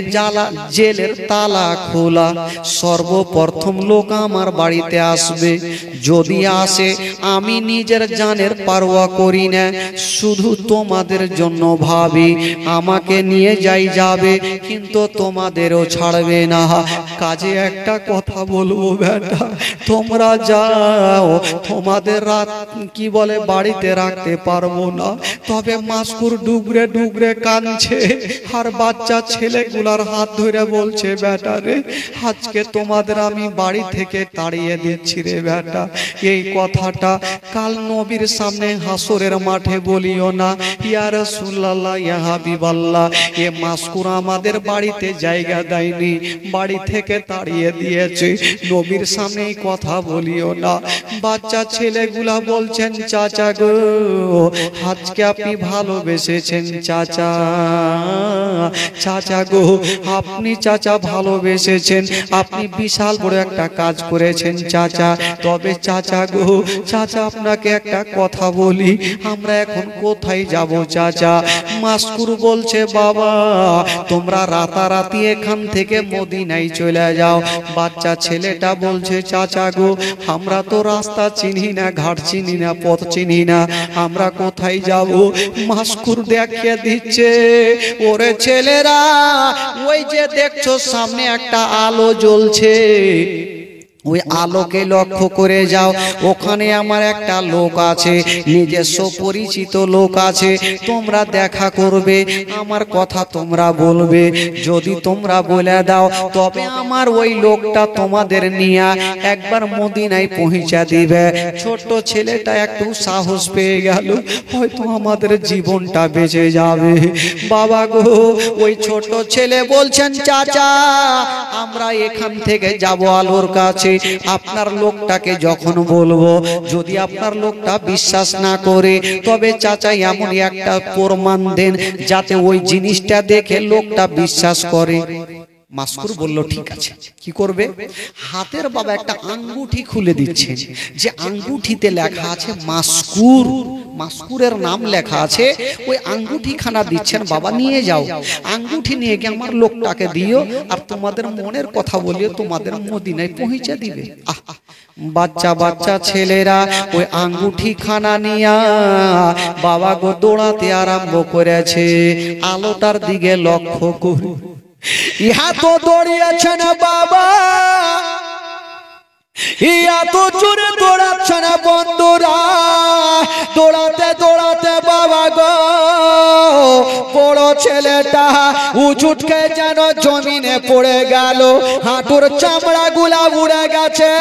জেলের তালা খোলা, সর্বপ্রথম লোক আমার বাড়িতে আসবে। যদি আসে আমি নিজের জানের পারোয়া করি না, শুধু তোমাদের জন্য ভাবি, আমাকে নিয়ে যাবে, কিন্তু তোমাদেরও ছাড়বে না। কাজে একটা কথা বলবো বেটা, তোমরা যাও, তোমাদের রাত কি বলে বাড়িতে রাখতে পারবো না। তবে মাস্কুর ডুগরে ডুগরে কাঁদছে, আর বাচ্চা ছেলেগুলার হাত ধরে বলছে, বেটা রে আজকে তোমাদের আমি বাড়ি থেকে তাড়িয়ে দিচ্ছি রে বেটা। এই কথাটা কাল নবীর সামনে হাসরের মাঠে বলিও না। ইয়া রাসূলুল্লাহ, ইয়া হাবিবাল্লাহ, এ মাস্কুর আমাদের বাড়িতে জায়গা দেয়নি, বাড়ি থেকে তাড়িয়ে দিয়েছে, নবীর সামনে এই কথা বলিও না। বাচ্চা ছেলেগুলা বলছেন, চাচা গো আজকে আপনি ভালোবেসেছেন চাচা, চাচা গো আপনি চাচা ভালোবেসেছেন, আপনি বিশাল বড় একটা কাজ করেছেন চাচা। তবে চাচা গো, চাচা আপনাকে একটা কথা বলি, আমরা এখন কোথায় যাব চাচা? মাস্কুর বলছে, বাবা তোমরা রাতারাতি এখান থেকে মদিনায় চলে যাও। বাচ্চা ছেলেটা বলছে, চাচা গো আমরা তো রাস্তা চিনি না, ঘাট চিনি না, পথ চিনি না, আমরা কোথায় যাব? মাস্কুর দেখিয়ে দিচ্ছে, ওরে ছেলেরা ওই যে দেখছো সামনে একটা আলো জ্বলছে, ওই আলোকে লক্ষ্য করে যাও, ওখানে আমার একটা লোক আছে, নিজস্ব পরিচিত লোক আছে, তোমরা দেখা করবে, আমার কথা তোমরা বলবে, যদি তোমরা বলে দাও তবে আমার ওই লোকটা তোমাদের নিয়ে একবার মদিনায় পৌঁছা দিবে। ছোট ছেলেটা একটু সাহস পেয়ে গেল, হয়তো আমাদের জীবনটা বেঁচে যাবে। বাবা গো, ওই ছোট ছেলে বলছেন, চাচা আমরা এখান থেকে যাব আলোর কাছে, আপনার লোকটাকে যখন বলবো, যদি আপনার লোকটা বিশ্বাস না করে তবে চাচা এমন একটা প্রমাণ দেন যাতে ওই জিনিসটা দেখে লোকটা বিশ্বাস করে। মাস্কুর বলল, ঠিক আছে। কি করবে? হাতের বাবা একটা আঙ্গুঠি খুলে দিচ্ছে, যে আঙ্গুঠিতে লেখা আছে মাস্কুর, মাস্কুরের নাম লেখা আছে, ওই আঙ্গুঠি খানা দিচ্ছেন, বাবা নিয়ে যাও, আঙ্গুঠি নিয়ে গিয়ে আমার লোকটাকে দিও, আর তোমাদের মনের কথা বলিও, তোমাদের মদিনায় পৌঁছে দিবে। বাচ্চা বাচ্চা ছেলেরা ওই আঙ্গুঠি খানা নিয়া বাবা গো দৌড়াতে আরম্ভ করেছে, আলোটার দিকে লক্ষ্য করে। ইহা তো দৌড়িয়েছেন বাবা, ইয়া তো জোরে দৌড়াচ্ছে না বন্ধুরা, দৌড়াতে দৌড়াতে বাবা গো বড় ছেলেটা উচুটকে যেন জমিনে পড়ে গেল, হাঁটুর চামড়া গুলা উড়ে গেছে,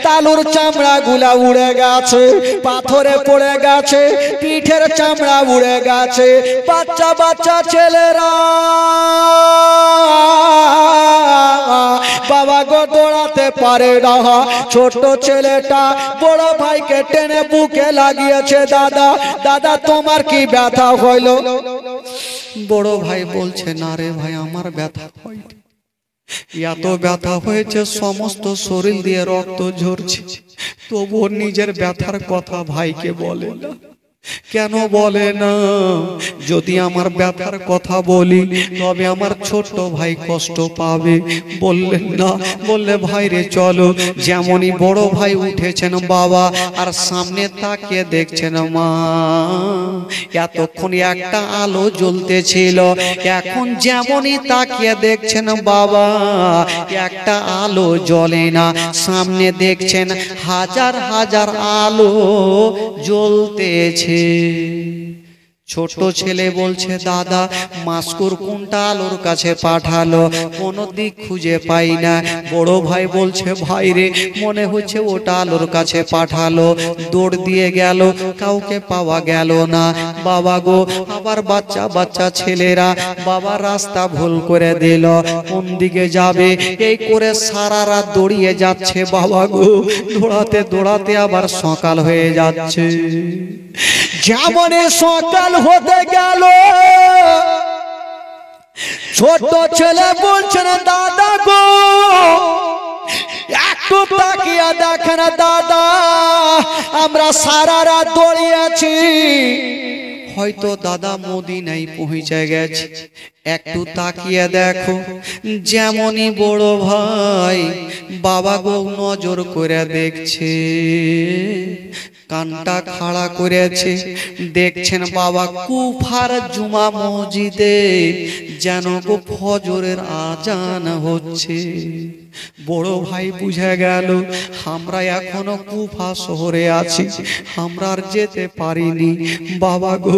তালুর চামড়া গুলা উড়ে গেছে, পাথরে পড়ে গেছে, পিঠের চামড়া উড়ে গেছে। বাচ্চা বাচ্চা ছেলেরা বাবা গো দৌড়াতে পারে না। ছোট ছেলেটা বড় ভাইকে টেনে বুকে লাগিয়েছে, দাদা দাদা তোমার কি ব্যথা হইল? বড় ভাই বলছে, না রে ভাই আমার ব্যথা হয়নি, এত ব্যথা হয়েছে সমস্ত শরীর দিয়ে রক্ত ঝরছে, তবুও নিজের ব্যথার কথা ভাইকে বলে না। কেন বলে না? যদি আমার ব্যথার কথা বলি তবে আমার ছোট ভাই কষ্ট পাবে। বললেন না, বললে ভাই রে চলো। যেমনই বড় ভাই উঠেছেন বাবা, আর সামনে তাকিয়ে দেখছেন মা। এতক্ষণ একটা আলো জ্বলতেছিল, এখন যেমনই তাকিয়ে দেখছেন বাবা, একটা আলো জ্বলে না। সামনে দেখছেন হাজার হাজার আলো জ্বলতেছে। ছোট ছেলে বলছে, দাদা মাস্কুর কোনটা আলোর কাছে পাঠালো, কোনো দিক খুঁজে পাই না। বড় ভাই বলছে, ভাই রে মনে হচ্ছে ওটা আলোর কাছে পাঠালো। দৌড় দিয়ে গেল, কাউকে পাওয়া গেল না। বাবা গো, আবার বাচ্চা বাচ্চা ছেলেরা বাবা রাস্তা ভুল করে দিল, কোন দিকে যাবে এই করে সারা রাত দৌড়িয়ে যাচ্ছে। বাবা গো, দৌড়াতে দৌড়াতে আবার সকাল হয়ে যাচ্ছে। যেমন সকাল হতে গেল, ছোট ছেলে বলছেন, দাদা গো একটু তাকিয়ে দেখেন দাদা, আমরা সারা রাত দৌড়িয়েছি, হয়তো দাদা মদিনায় পৌঁছে গেছে। একটু তাকিয়ে দেখো। যেমনই বড় ভাই বাবা গো নজর করে দেখছে, কানটা খাড়া করেছে, দেখছেন বাবা কুফার জুমা মসজিদে যেন গো ফজরের আজান হচ্ছে। বড় ভাই বুঝে গেল আমরা এখনো কুফা শহরে আছি, আমরা আর যেতে পারিনি। বাবা গো,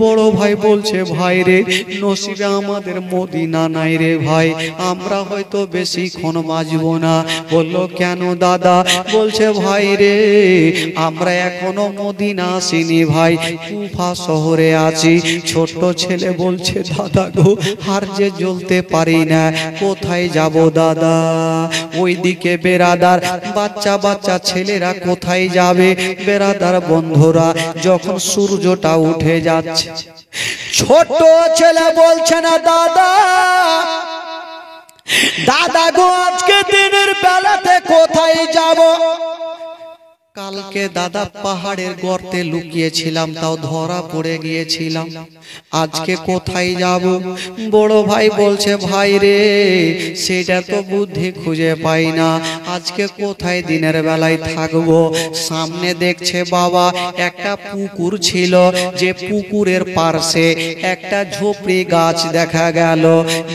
বড় ভাই বলছে, ভাই রে নসিবে আমাদের মদিনা নাই রে ভাই, আমরা হয়তো বেশিক্ষণ বাঁচবো না। বললো কেন দাদা? বলছে, ভাই রে আমরা এখনো মদিনা আসিনি ভাই, কুফা শহরে আছি। ছোট ছেলে বলছে, দাদা গো আর যে জ্বলতে পারি না, কোথায় যাব দাদা? ওইদিকে বেরাদার বাচ্চা বাচ্চা ছেলেরা কোথায় যাবে? বেরাদার বন্ধুরা যখন সূর্যটা উঠে যাচ্ছে, ছোট ছেলে বলছে না, দাদা দাদা গো আজকে দিনের বেলাতে কোথায় যাব? কালকে দাদা পাহাড়ের গর্তে লুকিয়েছিলাম, তাও ধরা পড়ে গিয়েছিলাম, আজকে কোথায় যাব? বড় ভাই বলছে, ভাই রে সেটা তো বুদ্ধি খুঁজে পাই না, আজকে কোথায় দিনের বেলায় থাকবো? সামনে দেখছে বাবা একটা পুকুর ছিল, যে পুকুরের পাশে একটা ঝোপড়ি গাছ দেখা গেল,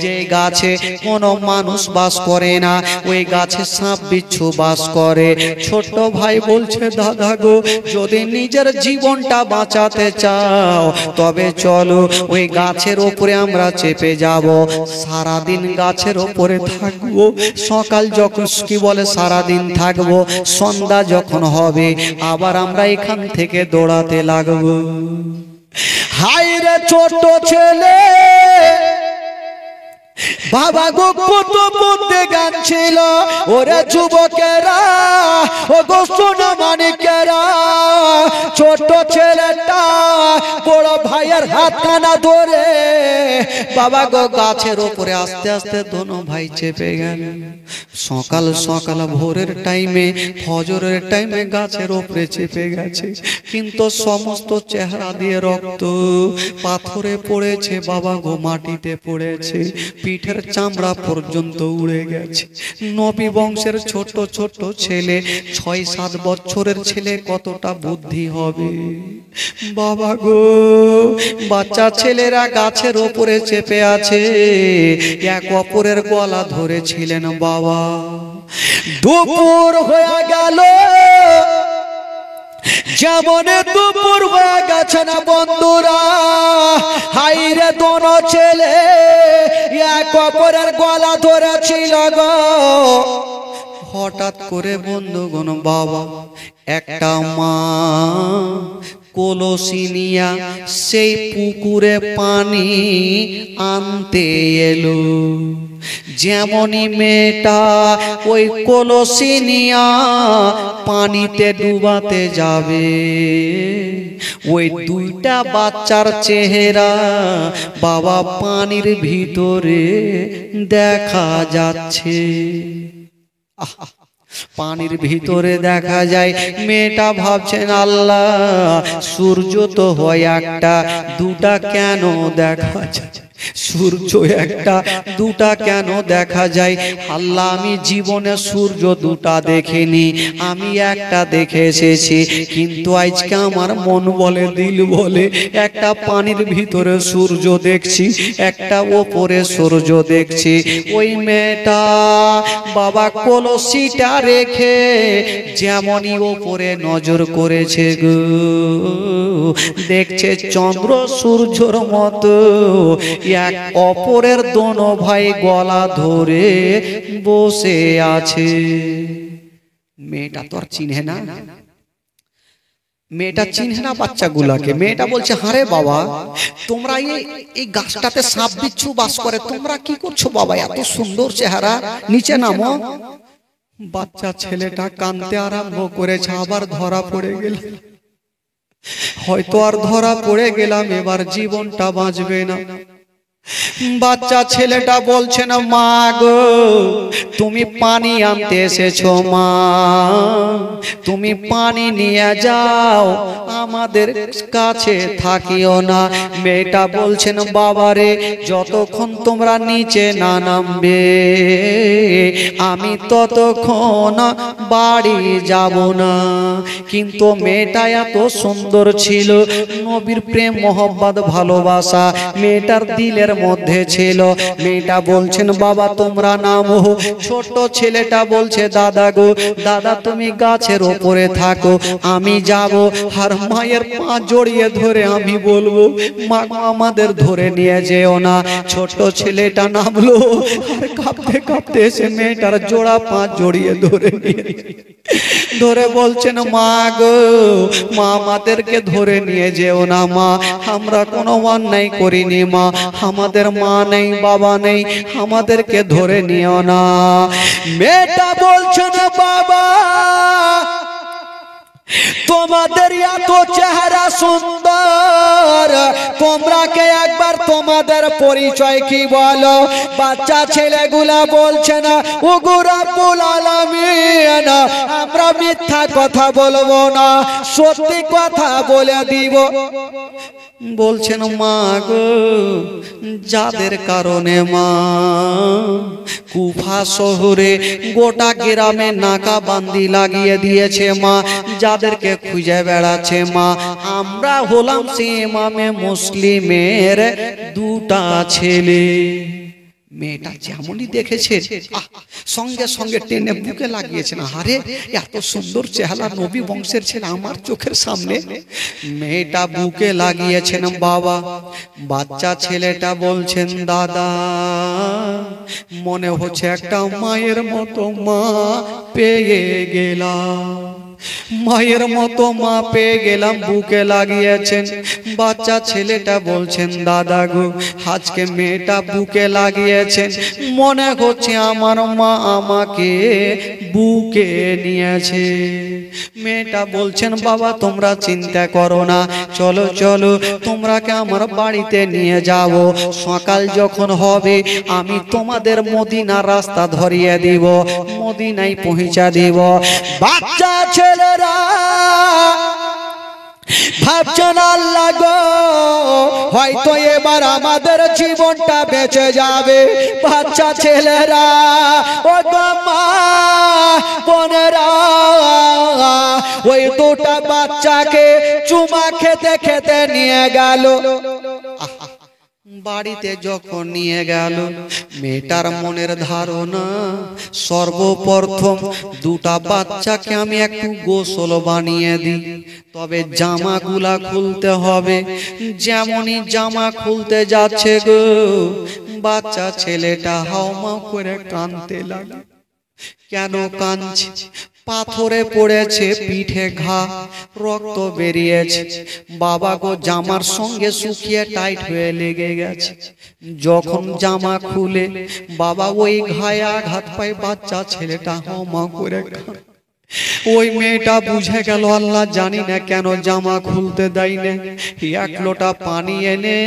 যে গাছে কোনো মানুষ বাস করে না, ওই গাছে সাপ বিচ্ছু বাস করে। ছোট ভাই বলছে, দাদা গো যদি নিজের জীবনটা বাঁচাতে চাও তবে চলো ওই গাছের ওপরে আমরা চেপে যাব, সারাদিন গাছের ওপরে থাকবো, সকাল যখন কি বলে সারাদিন থাকবো, সন্ধ্যা যখন হবে আবার আমরা এখান থেকে দৌড়াতে লাগবো। হাই রে ছোট ছেলে, বাবা গো কত বুদ্ধি জ্ঞান ছিল। ওরে যুবকেরা, ও গো সোনা মানিকেরা, ছোট ছেলেটা বড় ভাইয়ের হাতখানা ধরে বাবা গো গাছের ওপরে আস্তে আস্তে দোনো ভাই চেপে গেল। সকাল সকাল ভোরের টাইমে, ফজরের টাইমে গাছের ওপরে চেপে গেছে, কিন্তু সমস্ত চেহারা দিয়ে রক্ত, পাথরে পড়েছে বাবা গো, মাটিতে পড়েছে, পিঠের চামড়া পর্যন্ত উড়ে গেছে। নবী বংশের ছোট ছোট ছেলে, 6-7 বছরের ছেলে কতটা বুদ্ধি হবে বাবা গো। বাচ্চা ছেলেরা গাছের ওপরে চেপে আছে, এক অপরের গলা ধরেছিলেন বাবা। দুপুর হয়ে গেল, যেমন দুপুর হয়ে গেছে না বন্ধুরা, হাইরে দোনো ছেলে এক অপরের গলা ধরেছিল গো। হঠাৎ করে বন্ধুগণ বাবা একটা মা কলসি নিয়া সেই পুকুরে পানি আনতে এলো। যেমনই মেয়েটা ওই কলসি নিয়া পানিতে ডুবাতে যাবে, ওই দুইটা বাচ্চার চেহারা বাবা পানির ভিতরে দেখা যাচ্ছে। পানির ভিতরে দেখা যায় মেয়েটা ভাবছেন আল্লাহ সূর্য তো হয় একটা দুটা কেন দেখা যায় সূর্য একটা দুটা কেন দেখা যায় আল্লাহ আমি জীবনে সূর্য দুটা দেখিনি আমি একটা দেখে এসেছি কিন্তু আজকে আমার মন বলে দিল বলে একটা পানির ভিতরে সূর্য দেখছি একটা ওপরে সূর্য দেখছি ওই মেয়েটা বাবা কলসিটা রেখে যেমনই ওপরে নজর করেছে গো দেখছে চন্দ্র সূর্যর মতো এক অপরের দোনো ভাই গলা ধরে বসে আছে মেয়েটা তো আর চিনহে না মেয়েটা চিনহে না বাচ্চাগুলাকে মেয়েটা বলছে হারে বাবা তোমরা এই গাছটাতে সাপ বিচ্ছু বাস করে তোমরা কি করছো বাবা এত সুন্দর চেহারা নিচে নামো বাচ্চা ছেলেটা কাঁদতে আরম্ভ করেছে আবার ধরা পড়ে গেল হয়তো আর ধরা পড়ে গেলাম এবার জীবনটা বাঁচবে না বাচ্চা ছেলেটা বলছে না মা গো তুমি পানি আনতে এসেছো মা তুমি পানি নিয়ে যাও আমাদের কাছে থাকিও না মেয়েটা বলছেন বাবারে যতক্ষণ তোমরা নিচে না নামবে আমি ততক্ষণ বাড়ি যাব না কিন্তু মেয়েটা এত সুন্দর ছিল নবীর প্রেম মোহব্বত ভালোবাসা মেয়েটার দিলের মধ্যে ছিল মেয়েটা বলছেন বাবা তোমরা নামো ছোট ছেলেটা বলছে দাদা গো দাদা তুমি গাছের উপরে থাকো আমি যাব আর মায়ের পা জড়িয়ে ধরে আমি বলবো মা আমাদের ধরে নিয়ে যেও না ছোট ছেলেটা নামলো আর কাঁপতে কাঁপতে এসে মেয়েটার জোড়া পা জড়িয়ে ধরে বলছেন মা গো মা আমাদেরকে ধরে নিয়ে যেও না মা আমরা কোনো অন্যায় করিনি মা আমাদের মা নেই বাবা নেই আমাদেরকে ধরে নিও না মেয়েটা বলছেন বাবা তোমাদের এত চেহারা সুন্দর তোমরা কে একবার তোমাদের পরিচয় কি বলো বাচ্চা ছেলেগুলা বলছে না ওগো রব্বুল আলামিন আমরা মিথ্যা কথা বলবো না সত্যি কথা বলে দিব বলছেন মা গো যাদের কারণে মা কুফা শহরে গোটা গ্রামে নাকাবন্দি লাগিয়ে দিয়েছে মা যাদেরকে খুঁজে বেড়াচ্ছে মা আমরা হলাম সে ইমামে মুসলিমের দুটা ছেলে মেয়েটা যেমনই দেখেছে সঙ্গে সঙ্গে টেনে বুকে লাগিয়েছে না আরে এত সুন্দর চেহারা নবী বংশের ছেলে আমার চোখের সামনে মেয়েটা বুকে লাগিয়েছেন বাবা বাচ্চা ছেলেটা বলছেন দাদা মনে হচ্ছে একটা মায়ের মতো মা পেয়ে গেলাম মায়ের মতো মা পেয়ে গেলাম বুকে লাগিয়েছেন বাচ্চা ছেলেটা বলছেন দাদা গো আজকে মেয়েটা বুকে লাগিয়েছেন মনে হচ্ছে আমার মা আমাকে বুকে নিয়েছে মেয়েটা বলছেন বাবা তোমরা চিন্তা করো না চলো চলো তোমরাকে আমার বাড়িতে নিয়ে যাব সকাল যখন হবে আমি তোমাদের মদিনার রাস্তা ধরিয়ে দিব মদিনায় পৌঁছা দিব বাচ্চা ছেলেরা ভাবছেন আল্লাহ গো হয়তো এবার আমাদের জীবনটা বেঁচে যাবে বাচ্চা ছেলেরা ও গো মা বোনেরা ওই দুটা বাচ্চাকে চুমা খেতে খেতে নিয়ে গেল বাড়িতে যখন নিয়ে গেল মেয়েটার মনের ধারণা সর্বপ্রথম দুটা বাচ্চাকে আমি একটু গোসল বানিয়ে দিই তবে জামাগুলা খুলতে হবে যেমনই জামা খুলতে যাচ্ছে গো বাচ্চা ছেলেটা হাওমাও করে কাঁদতে লাগে কেন কাঁদছে পাথরে পড়েছে পিঠে ঘা রক্ত বেরিয়েছে বাবা গো জামার সঙ্গে শুকিয়ে টাইট হয়ে লেগে গেছে যখন জামা খুলে বাবা ওই ঘায়ে আঘাত পায় বাচ্চা ছেলেটা হাওমা করে ওই মেয়েটা বুঝে গেল আল্লাহ জানি না কেন জামা খুলতে দেয় না, এক লোটা পানি এনে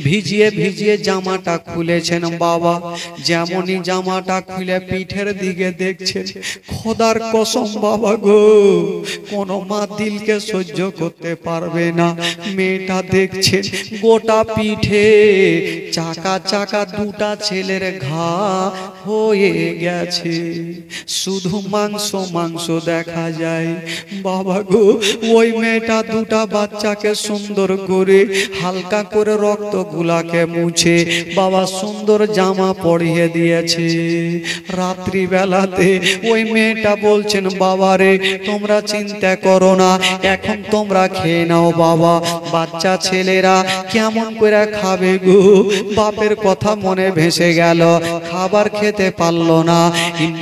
ভিজিয়ে ভিজিয়ে জামাটা খুলেছেন বাবা। যেমনই জামাটা খুলে পিঠের দিকে দেখছেন, খোদার কসম বাবা গো, কোন মা দিলকে সহ্য করতে পারবে না। মেয়েটা দেখছেন গোটা পিঠে চাকা চাকা দুটা ছেলের ঘা হয়ে গেছে, শুধু মাংস মাংস দেখা যায় বাবা গো। ওই মেয়েটা দুটা বাচ্চাকে সুন্দর করে হালকা করে রক্ত গুলাকে মুছে বাবা সুন্দর জামা পরিয়ে দিয়েছে। রাত্রি বেলাতে ওই মেয়েটা বলছেন বাবা রে তোমরা চিন্তা করো না, এখন তোমরা খেয়ে নাও বাবা। বাচ্চা ছেলেরা কেমন করে খাবে গো, বাপের কথা মনে ভেসে গেল, খাবার খেতে পারলো না।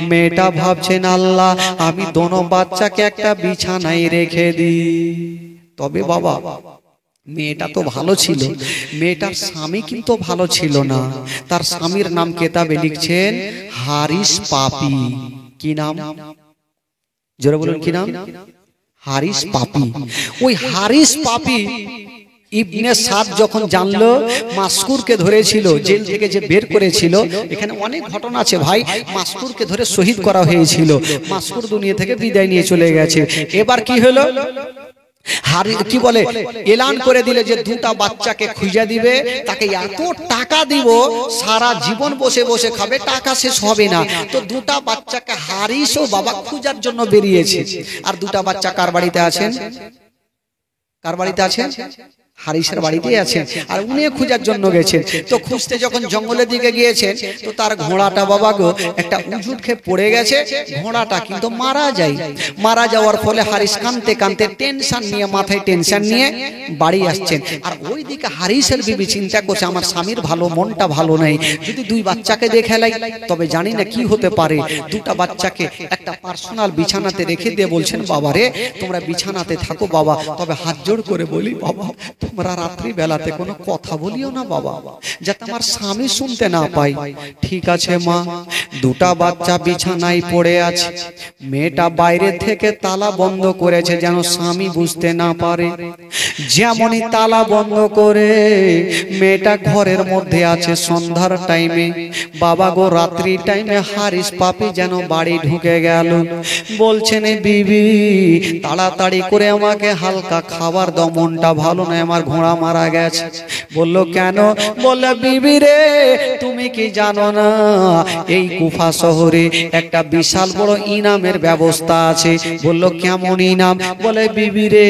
মেয়েটা ভাবছেন আল্লাহ আমি দোনো বাচ্চাকে একটা বিছানায় রেখে দিই। তবে বাবা মেয়েটা তো ভালো ছিল, মেয়েটার স্বামী কিন্তু ভালো ছিল না। তার স্বামীর নাম কেতাবে লিখছেন হারিস পাপি। কি নাম? জোরে বলুন কি নাম? হারিস পাপি। ওই হারিস পাপি ইবনে সাদ যখন জানলো মাসকুরকে ধরেছিল, জেল থেকে যে বের করেছিল, এখানে অনেক ঘটনা আছে ভাই। মাসকুরকে ধরে শহীদ করা হয়েছিল, মাসকুর দুনিয়া থেকে বিদায় নিয়ে চলে গেছে। এবার কি হলো, কি বলে এলান করে দিলে যে দুটা বাচ্চাকে খুঁজে দিবে, তাকে এত টাকা দিব সারা জীবন বসে বসে খাবে, টাকা শেষ হবে না। তো দুটা বাচ্চাকে হারিসও বাবা খুঁজার জন্য বেরিয়েছে। আর দুটা বাচ্চা কার বাড়িতে আছেন? কার বাড়িতে আছেন? হারিসের বাড়িতেই আছেন। আর উনি খোঁজার জন্য গেছেন। তো খুঁজতে যখন জঙ্গলের দিকে গিয়েছেন, তো তার ঘোড়াটা বাবা গো একটা উজুট খেয়ে পড়ে গেছে। ঘোড়াটা কিন্তু মারা যায়। মারা যাওয়ার ফলে হারিস কাঁদতে কাঁদতে টেনশন নিয়ে, মাথায় টেনশন নিয়ে বাড়ি আসছেন। আর ওইদিকে হারিসের বিবি চিন্তা করছে আমার স্বামীর ভালো মনটা ভালো নেই, যদি দুই বাচ্চাকে দেখে লাই তবে জানি না কি হতে পারে। দুটা বাচ্চাকে একটা পার্সোনাল বিছানাতে রেখে দিয়ে বলছেন বাবা রে তোমরা বিছানাতে থাকো বাবা, তবে হাত জোড় করে বলি বাবা তোমরা রাত্রি বেলাতে কোনো কথা বলিও না বাবা, যাতে আমার স্বামী শুনতে না পাই। ঠিক আছে মা। দুটা বাচ্চা বিছানায় পড়ে আছে, মেয়েটা বাইরে থেকে তালা বন্ধ করেছে যেন স্বামী বুঝতে না পারে। যেমনই তালা বন্ধ করে মেয়েটা ঘরের মধ্যে আছে সন্ধ্যার টাইমে, বাবা গো রাত্রি টাইমে হারিস পাপি যেন বাড়ি ঢুকে গেল। বলছেন বিবি তাড়াতাড়ি করে আমাকে হালকা খাবার দাও, মনটা ভালো নয়, আমার ঘোড়া মারা গেছে। বলল কেন? বলল বিবি রে তুমি কি জানো না এই কুফা শহরে একটা বিশাল বড় ইনামের ব্যবস্থা আছে। বলল কেমন ইনাম? বলে বিবি রে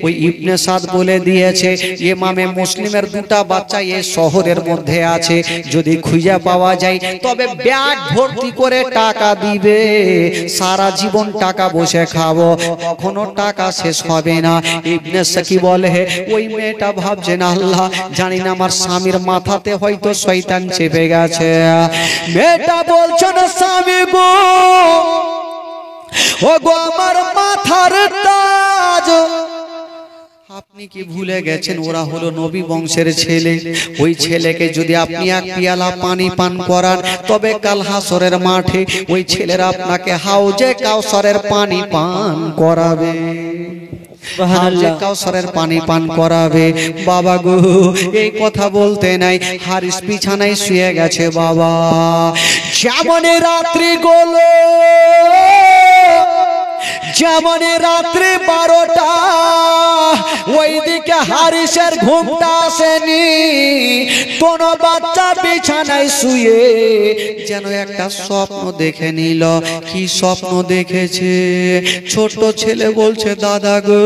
ওই ইবনে সাদ বলে দিয়েছে ইমামে মুসলিমের দুটা বাচ্চা এই শহরের মধ্যে আছে, যদি খুঁজে পাওয়া যায় তবে ব্যাগ ভর্তি করে টাকা দিবে, সারা জীবন টাকা বসে খাবো, কখনো টাকা শেষ হবে না। ইবনে সাকি বলে ওই মেয়েটা ভাবছেন আল্লাহ জানি না আমার স্বামীর মাথাতে হয়তো শয়তান চেপে গেছে। মেয়েটা বলছে না স্বামী গো, ও গো আমার মাথার তাজ, আপনি কি ভুলে গেছেন ওরা হলো নবী বংশের ছেলে। ওই ছেলেকে যদি আপনি এক পিয়ালা পানি পান করান তবে কাল হাসরের মাঠে ওই ছেলেরা আপনাকে হাউজে কাউসারের পানি পান করাবে, হাউজে কাউসারের পানি পান করাবে। বাবা গো এই কথা বলতে নাই, হারিস বিছানায় শুয়ে গেছে বাবা। যেমন রাত্রি গোলো, যেমন রাত্রি 12টা, ওইদিকে হারিসের ঘুমটা আসেনি। কোন বাচ্চা বিছানায় শুয়ে যেন একটা স্বপ্ন দেখে নিল। কি স্বপ্ন দেখেছে? ছোট ছেলে বলছে দাদা গো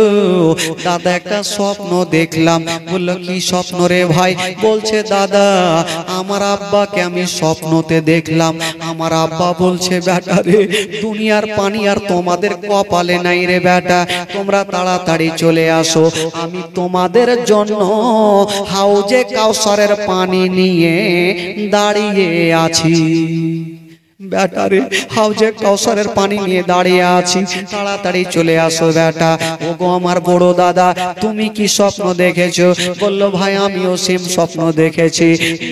দাদা একটা স্বপ্ন দেখলাম। বলল কি স্বপ্ন রে ভাই? বলছে দাদা আমার আব্বাকে আমি স্বপ্নতে দেখলাম। আমার আব্বা বলছে বেটা রে দুনিয়ার পানি আর তোমাদের কপালে নাই রে বেটা, তোমরা তাড়াতাড়ি চলে আসো, আমি তোমাদের জন্য হাউজে কাউসারের পানি নিয়ে দাঁড়িয়ে আছি। বেটারে হাউজে কাউসারের পানি নিয়ে দাঁড়িয়ে আছি, তাড়াতাড়ি চলে আসো বেটা। ওগো আমার বড় দাদা, তুমি কি স্বপ্ন দেখেছো? বলল ভাই আমিও সেম স্বপ্ন দেখেছি।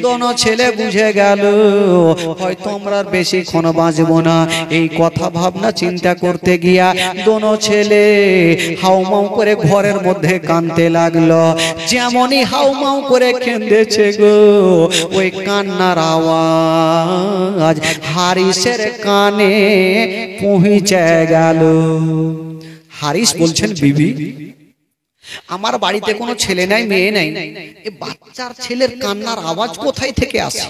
দোনো ছেলে বুঝে গেল হয়তো আমরা আর বেশিক্ষণ বাঁচবো না। এই কথা ভাবনা চিন্তা করতে গিয়া দোনো ছেলে হাউমাউ করে ঘরের মধ্যে কাঁদতে লাগলো। যেমনই হাউমাউ করে কেঁদেছে গো, ওই কান্নার আওয়াজ হারিসের কানে পৌঁছে গেল। হারিস বলছেন, বিবি আমার বাড়িতে কোনো ছেলে নাই, মেয়ে নাই, এ বাচ্চার ছেলের কান্নার আওয়াজ কোথায় থেকে আসে?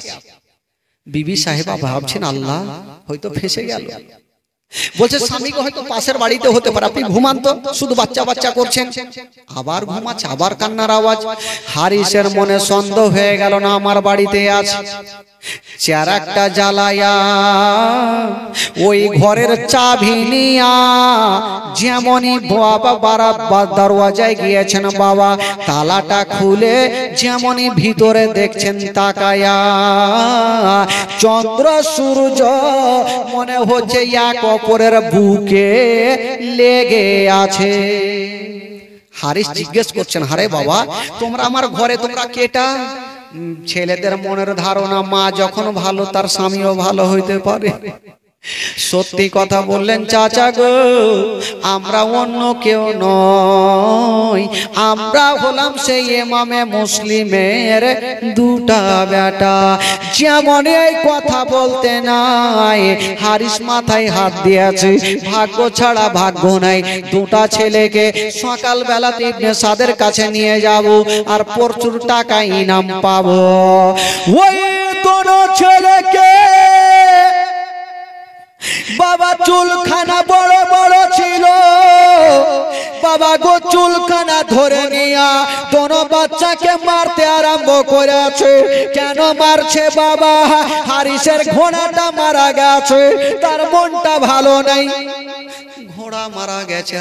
বিবি সাহেবা ভাবছেন আল্লাহ হয়তো ফেঁসে গেল। বলছে স্বামীকে হয়তো পাশের বাড়িতে হতে পারে, আপনি ঘুমান তো, শুধু বাচ্চা বাচ্চা করছেন। আবার ঘুমাচ্ছে, আবার কান্নার আওয়াজ। হারিসের মনে সন্দেহ হয়ে গেল না আমার বাড়িতে আছে। চার একটা জ্বালায়া ওই ঘরের চাবি নিয়া যেমনই বাবা দরওয়াজায় গিয়েছেন, বাবা তালাটা খুলে যেমনই ভিতরে দেখছেন তাকায়া, চন্দ্র সূর্য মনে হচ্ছে এক অপরের বুকে লেগে আছে। হারিস জিজ্ঞেস করছেন, হারে বাবা তোমরা আমার ঘরে তোমরা কেটা? ছেলেদের মনের ধারণা মা যখন ভালো তার স্বামীও ভালো হইতে পারে। সত্যি কথা বললেন চাচা গো, আমরা অন্য কেউ নই, আমরা হলাম সেই ইমামে মুসলিমের দুটা বেটা। যেমন এই কথা বলতে নাই, হারিস মাথায় হাত দিয়েছে, ভাগ্য ছাড়া ভাগ্য নাই। দুটা ছেলেকে সকাল বেলাতে ইবনে সাদের কাছে নিয়ে যাব আর প্রচুর টাকা ইনাম পাবো। ওই দুটো ছেলেকে বাবা চুলখানা বড় বড় ছিল, বাবা গো চুলখানা ধরে নিয়া দোনো বাচ্চাকে মারতে আরম্ভ করেছে। কেন মারছে বাবা? হারিসের ঘোড়াটা মারা গেছে, তার মনটা ভালো নাই। ঘোড়া মারা গেছে,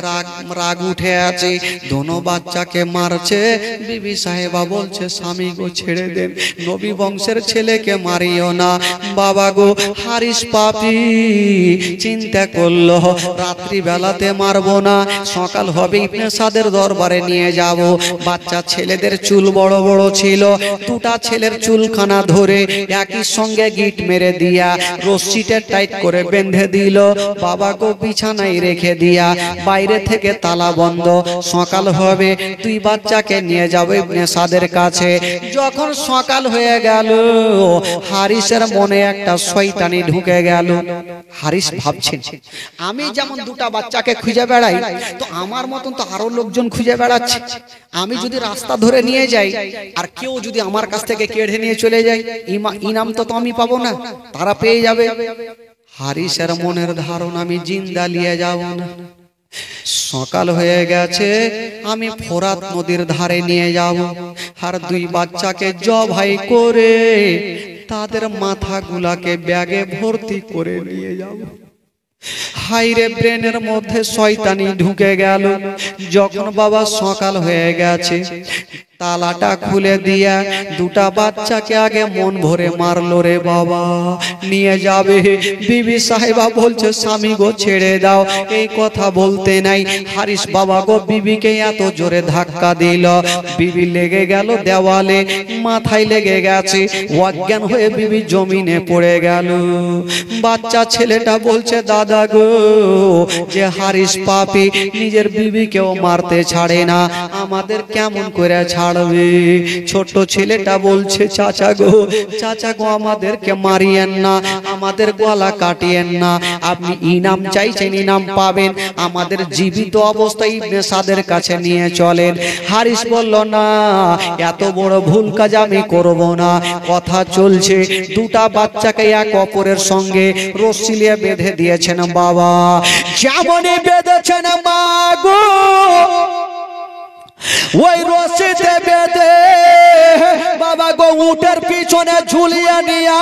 রাগ উঠে আছে, দোনো বাচ্চাকে মারছে। বিবি সাহেবা বলছে স্বামী গো ছেড়ে দেন, নবী বংশের ছেলেকে মারিও না। বাবা গো হারিস পাপী চিন্তা করলো রাত্রি বেলাতে মারবো না, সকাল হবে ইবনে সাদের দরবারে নিয়ে যাব। বাচ্চা ছেলেদের চুল বড় বড় ছিল, দুটা ছেলের চুলখানা ধরে একই সঙ্গে গিট মেরে দিয়া রশ্মিটা টাইট করে বেঁধে দিল। বাবা গো বিছানায় রেখে দিয়া বাইরে থেকে তালা বন্ধ। সকাল হবে তুই বাচ্চাকে নিয়ে যাবে ইবনে সাদের কাছে। যখন সকাল হয়ে গেল হারিসের মনে একটা শয়তানি ঢুকে গেল। হারিস ভাবছেন আমি যেমন দুটা বাচ্চাকে খুঁজে বেড়াই, তো আমার মতন তো আরো লোকজন খুঁজে বেড়াচ্ছে। আমি যদি রাস্তা ধরে নিয়ে যাই আর কেউ যদি আমার কাছ থেকে কেড়ে নিয়ে চলে যায়, ইনাম তো আমি পাবো না, তারা পেয়ে যাবে। হারিসের মনের ধারণা আমি জিন্দা নিয়ে যাব না। সকাল হয়ে গেছে, আমি ফোরাত নদীর ধারে নিয়ে যাব আর দুই বাচ্চাকে জবাই করে তাদের মাথাগুলাকে ব্যাগে ভর্তি করে নিয়ে যাব। হাইরে ব্রেনের মধ্যে শয়তানি ঢুকে গেল। যখন বাবা সকাল হয়ে গেছে, তালাটা খুলে দিয়া দুটা বাচ্চাকে আগে মন ভরে মারলো রে বাবা, নিয়ে যাবে। বিবি সাহেবা বলছে স্বামী গো ছেড়ে দাও। এই কথা বলতে নাই হারিস বাবা গো বিবিকে এত জোরে ধাক্কা দিল, বিবি লেগে গেল দেওয়ালে, মাথায় লেগে গেছে, অজ্ঞান হয়ে বিবি জমিনে পড়ে গেল। বাচ্চা ছেলেটা বলছে দাদা গো, যে হারিস পাপী নিজের বিবিকেও মারতে ছাড়ে না, আমাদের কেমন করে ছাড়বে? ছোট ছেলেটা বলছে চাচা গো আমাদেরকে মারিয়েন না, আমাদের গলা কাটিয়েন না, আপনি ইনাম চাইছেন ইনাম পাবেন, আমাদের জীবিত অবস্থায় ইবনে সাদের কাছে নিয়ে চলেন। হারিস বলল না, এত বড় ভুল কাজ আমি করব না। কথা চলছে, দুটা বাচ্চাকে এক অপরের সঙ্গে রশ্মি দিয়ে বেঁধে দিয়েছেন বাবা। যেমনই বেঁধেছেন মা গো, ওই রশিতে বেঁধে বাবা গো উটের পিছনে ঝুলিয়ে নিয়ে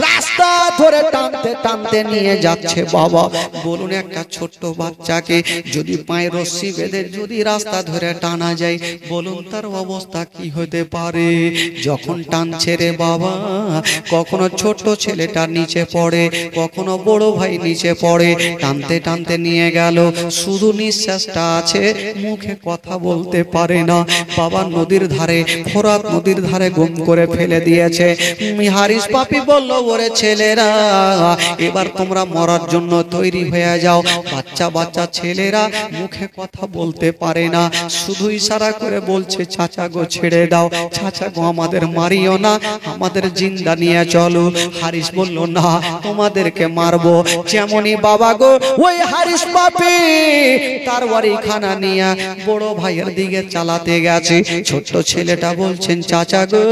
রাস্তা ধরে টানতে টানতে নিয়ে যাচ্ছে বাবা। বলুন একটা ছোট্ট বাচ্চাকে যদি পায়ে রশ্মি বেঁধে যদি রাস্তা ধরে টানা যায়, বলুন তার অবস্থা কি হতে পারে? যখন টানছে রে বাবা, কখনো ছোট্ট ছেলেটা নিচে পড়ে, কখনো বড় ভাই নিচে পড়ে। টানতে টানতে নিয়ে গেল, শুধু নিঃশ্বাসটা আছে, মুখে কথা বলতে পারে না। বাবা নদীর ধারে, ফোরাত নদীর ধারে গুম করে ফেলে দিয়েছে। হারিস পাপি বলল, ওরে ছেলেরা এবার তোমরা মরার জন্য তৈরি হয়ে যাও। বাচ্চা বাচ্চা ছেলেরা মুখে কথা বলতে পারে না, শুধু ইশারা করে বলছে চাচা গো ছেড়ে দাও, চাচা গো আমাদের মারিও না, আমাদের জিন্দা নিয়ে চলো। হারিস বলল না, তোমাদেরকে মারবো। যেমনই বাবা গো ওই হারিস পাপি তার বাড়ি খানা নিয়ে বড় ভাইয়ের দিকে চালাতে গেছে। ছোট্ট ছেলেটা বলছেন চাচা গো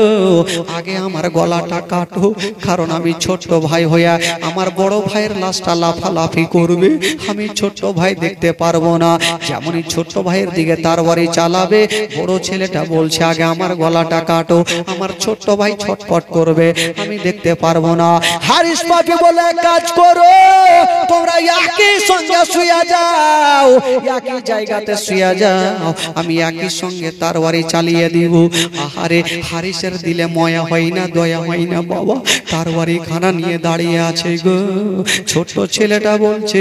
আগে আমার গলাটা কাটো, কারণ আমি ছোট্ট ভাই হইয়া আমার বড় ভাইয়ের লাশটা লাফালাফি করবে, আমি ছোট্ট ভাই দেখতে পারবো না। যেমনই ছোট্ট ভাইয়ের দিকে তার বাড়ি চালাবে, বড় ছেলেটা বলছে আগে আমার গলাটা কাটো, আমার ছোট্ট ভাই ছটফট করবে, আমি দেখতে পারবো না। হারিস পাপি বলে কাজ করো, তোমরা একই সঙ্গে শুয়ে যাও, একই জায়গাতে শুয়ে যাও, আমি একই সঙ্গে তার বাড়ি চালিয়ে দিব। আহারে হারিসের দিলে ময়া হয় না, দয়া হয় না বাবা, তার বাড়ি খানা নিয়ে দাঁড়িয়ে আছে গো। ছোট্ট ছেলেটা বলছে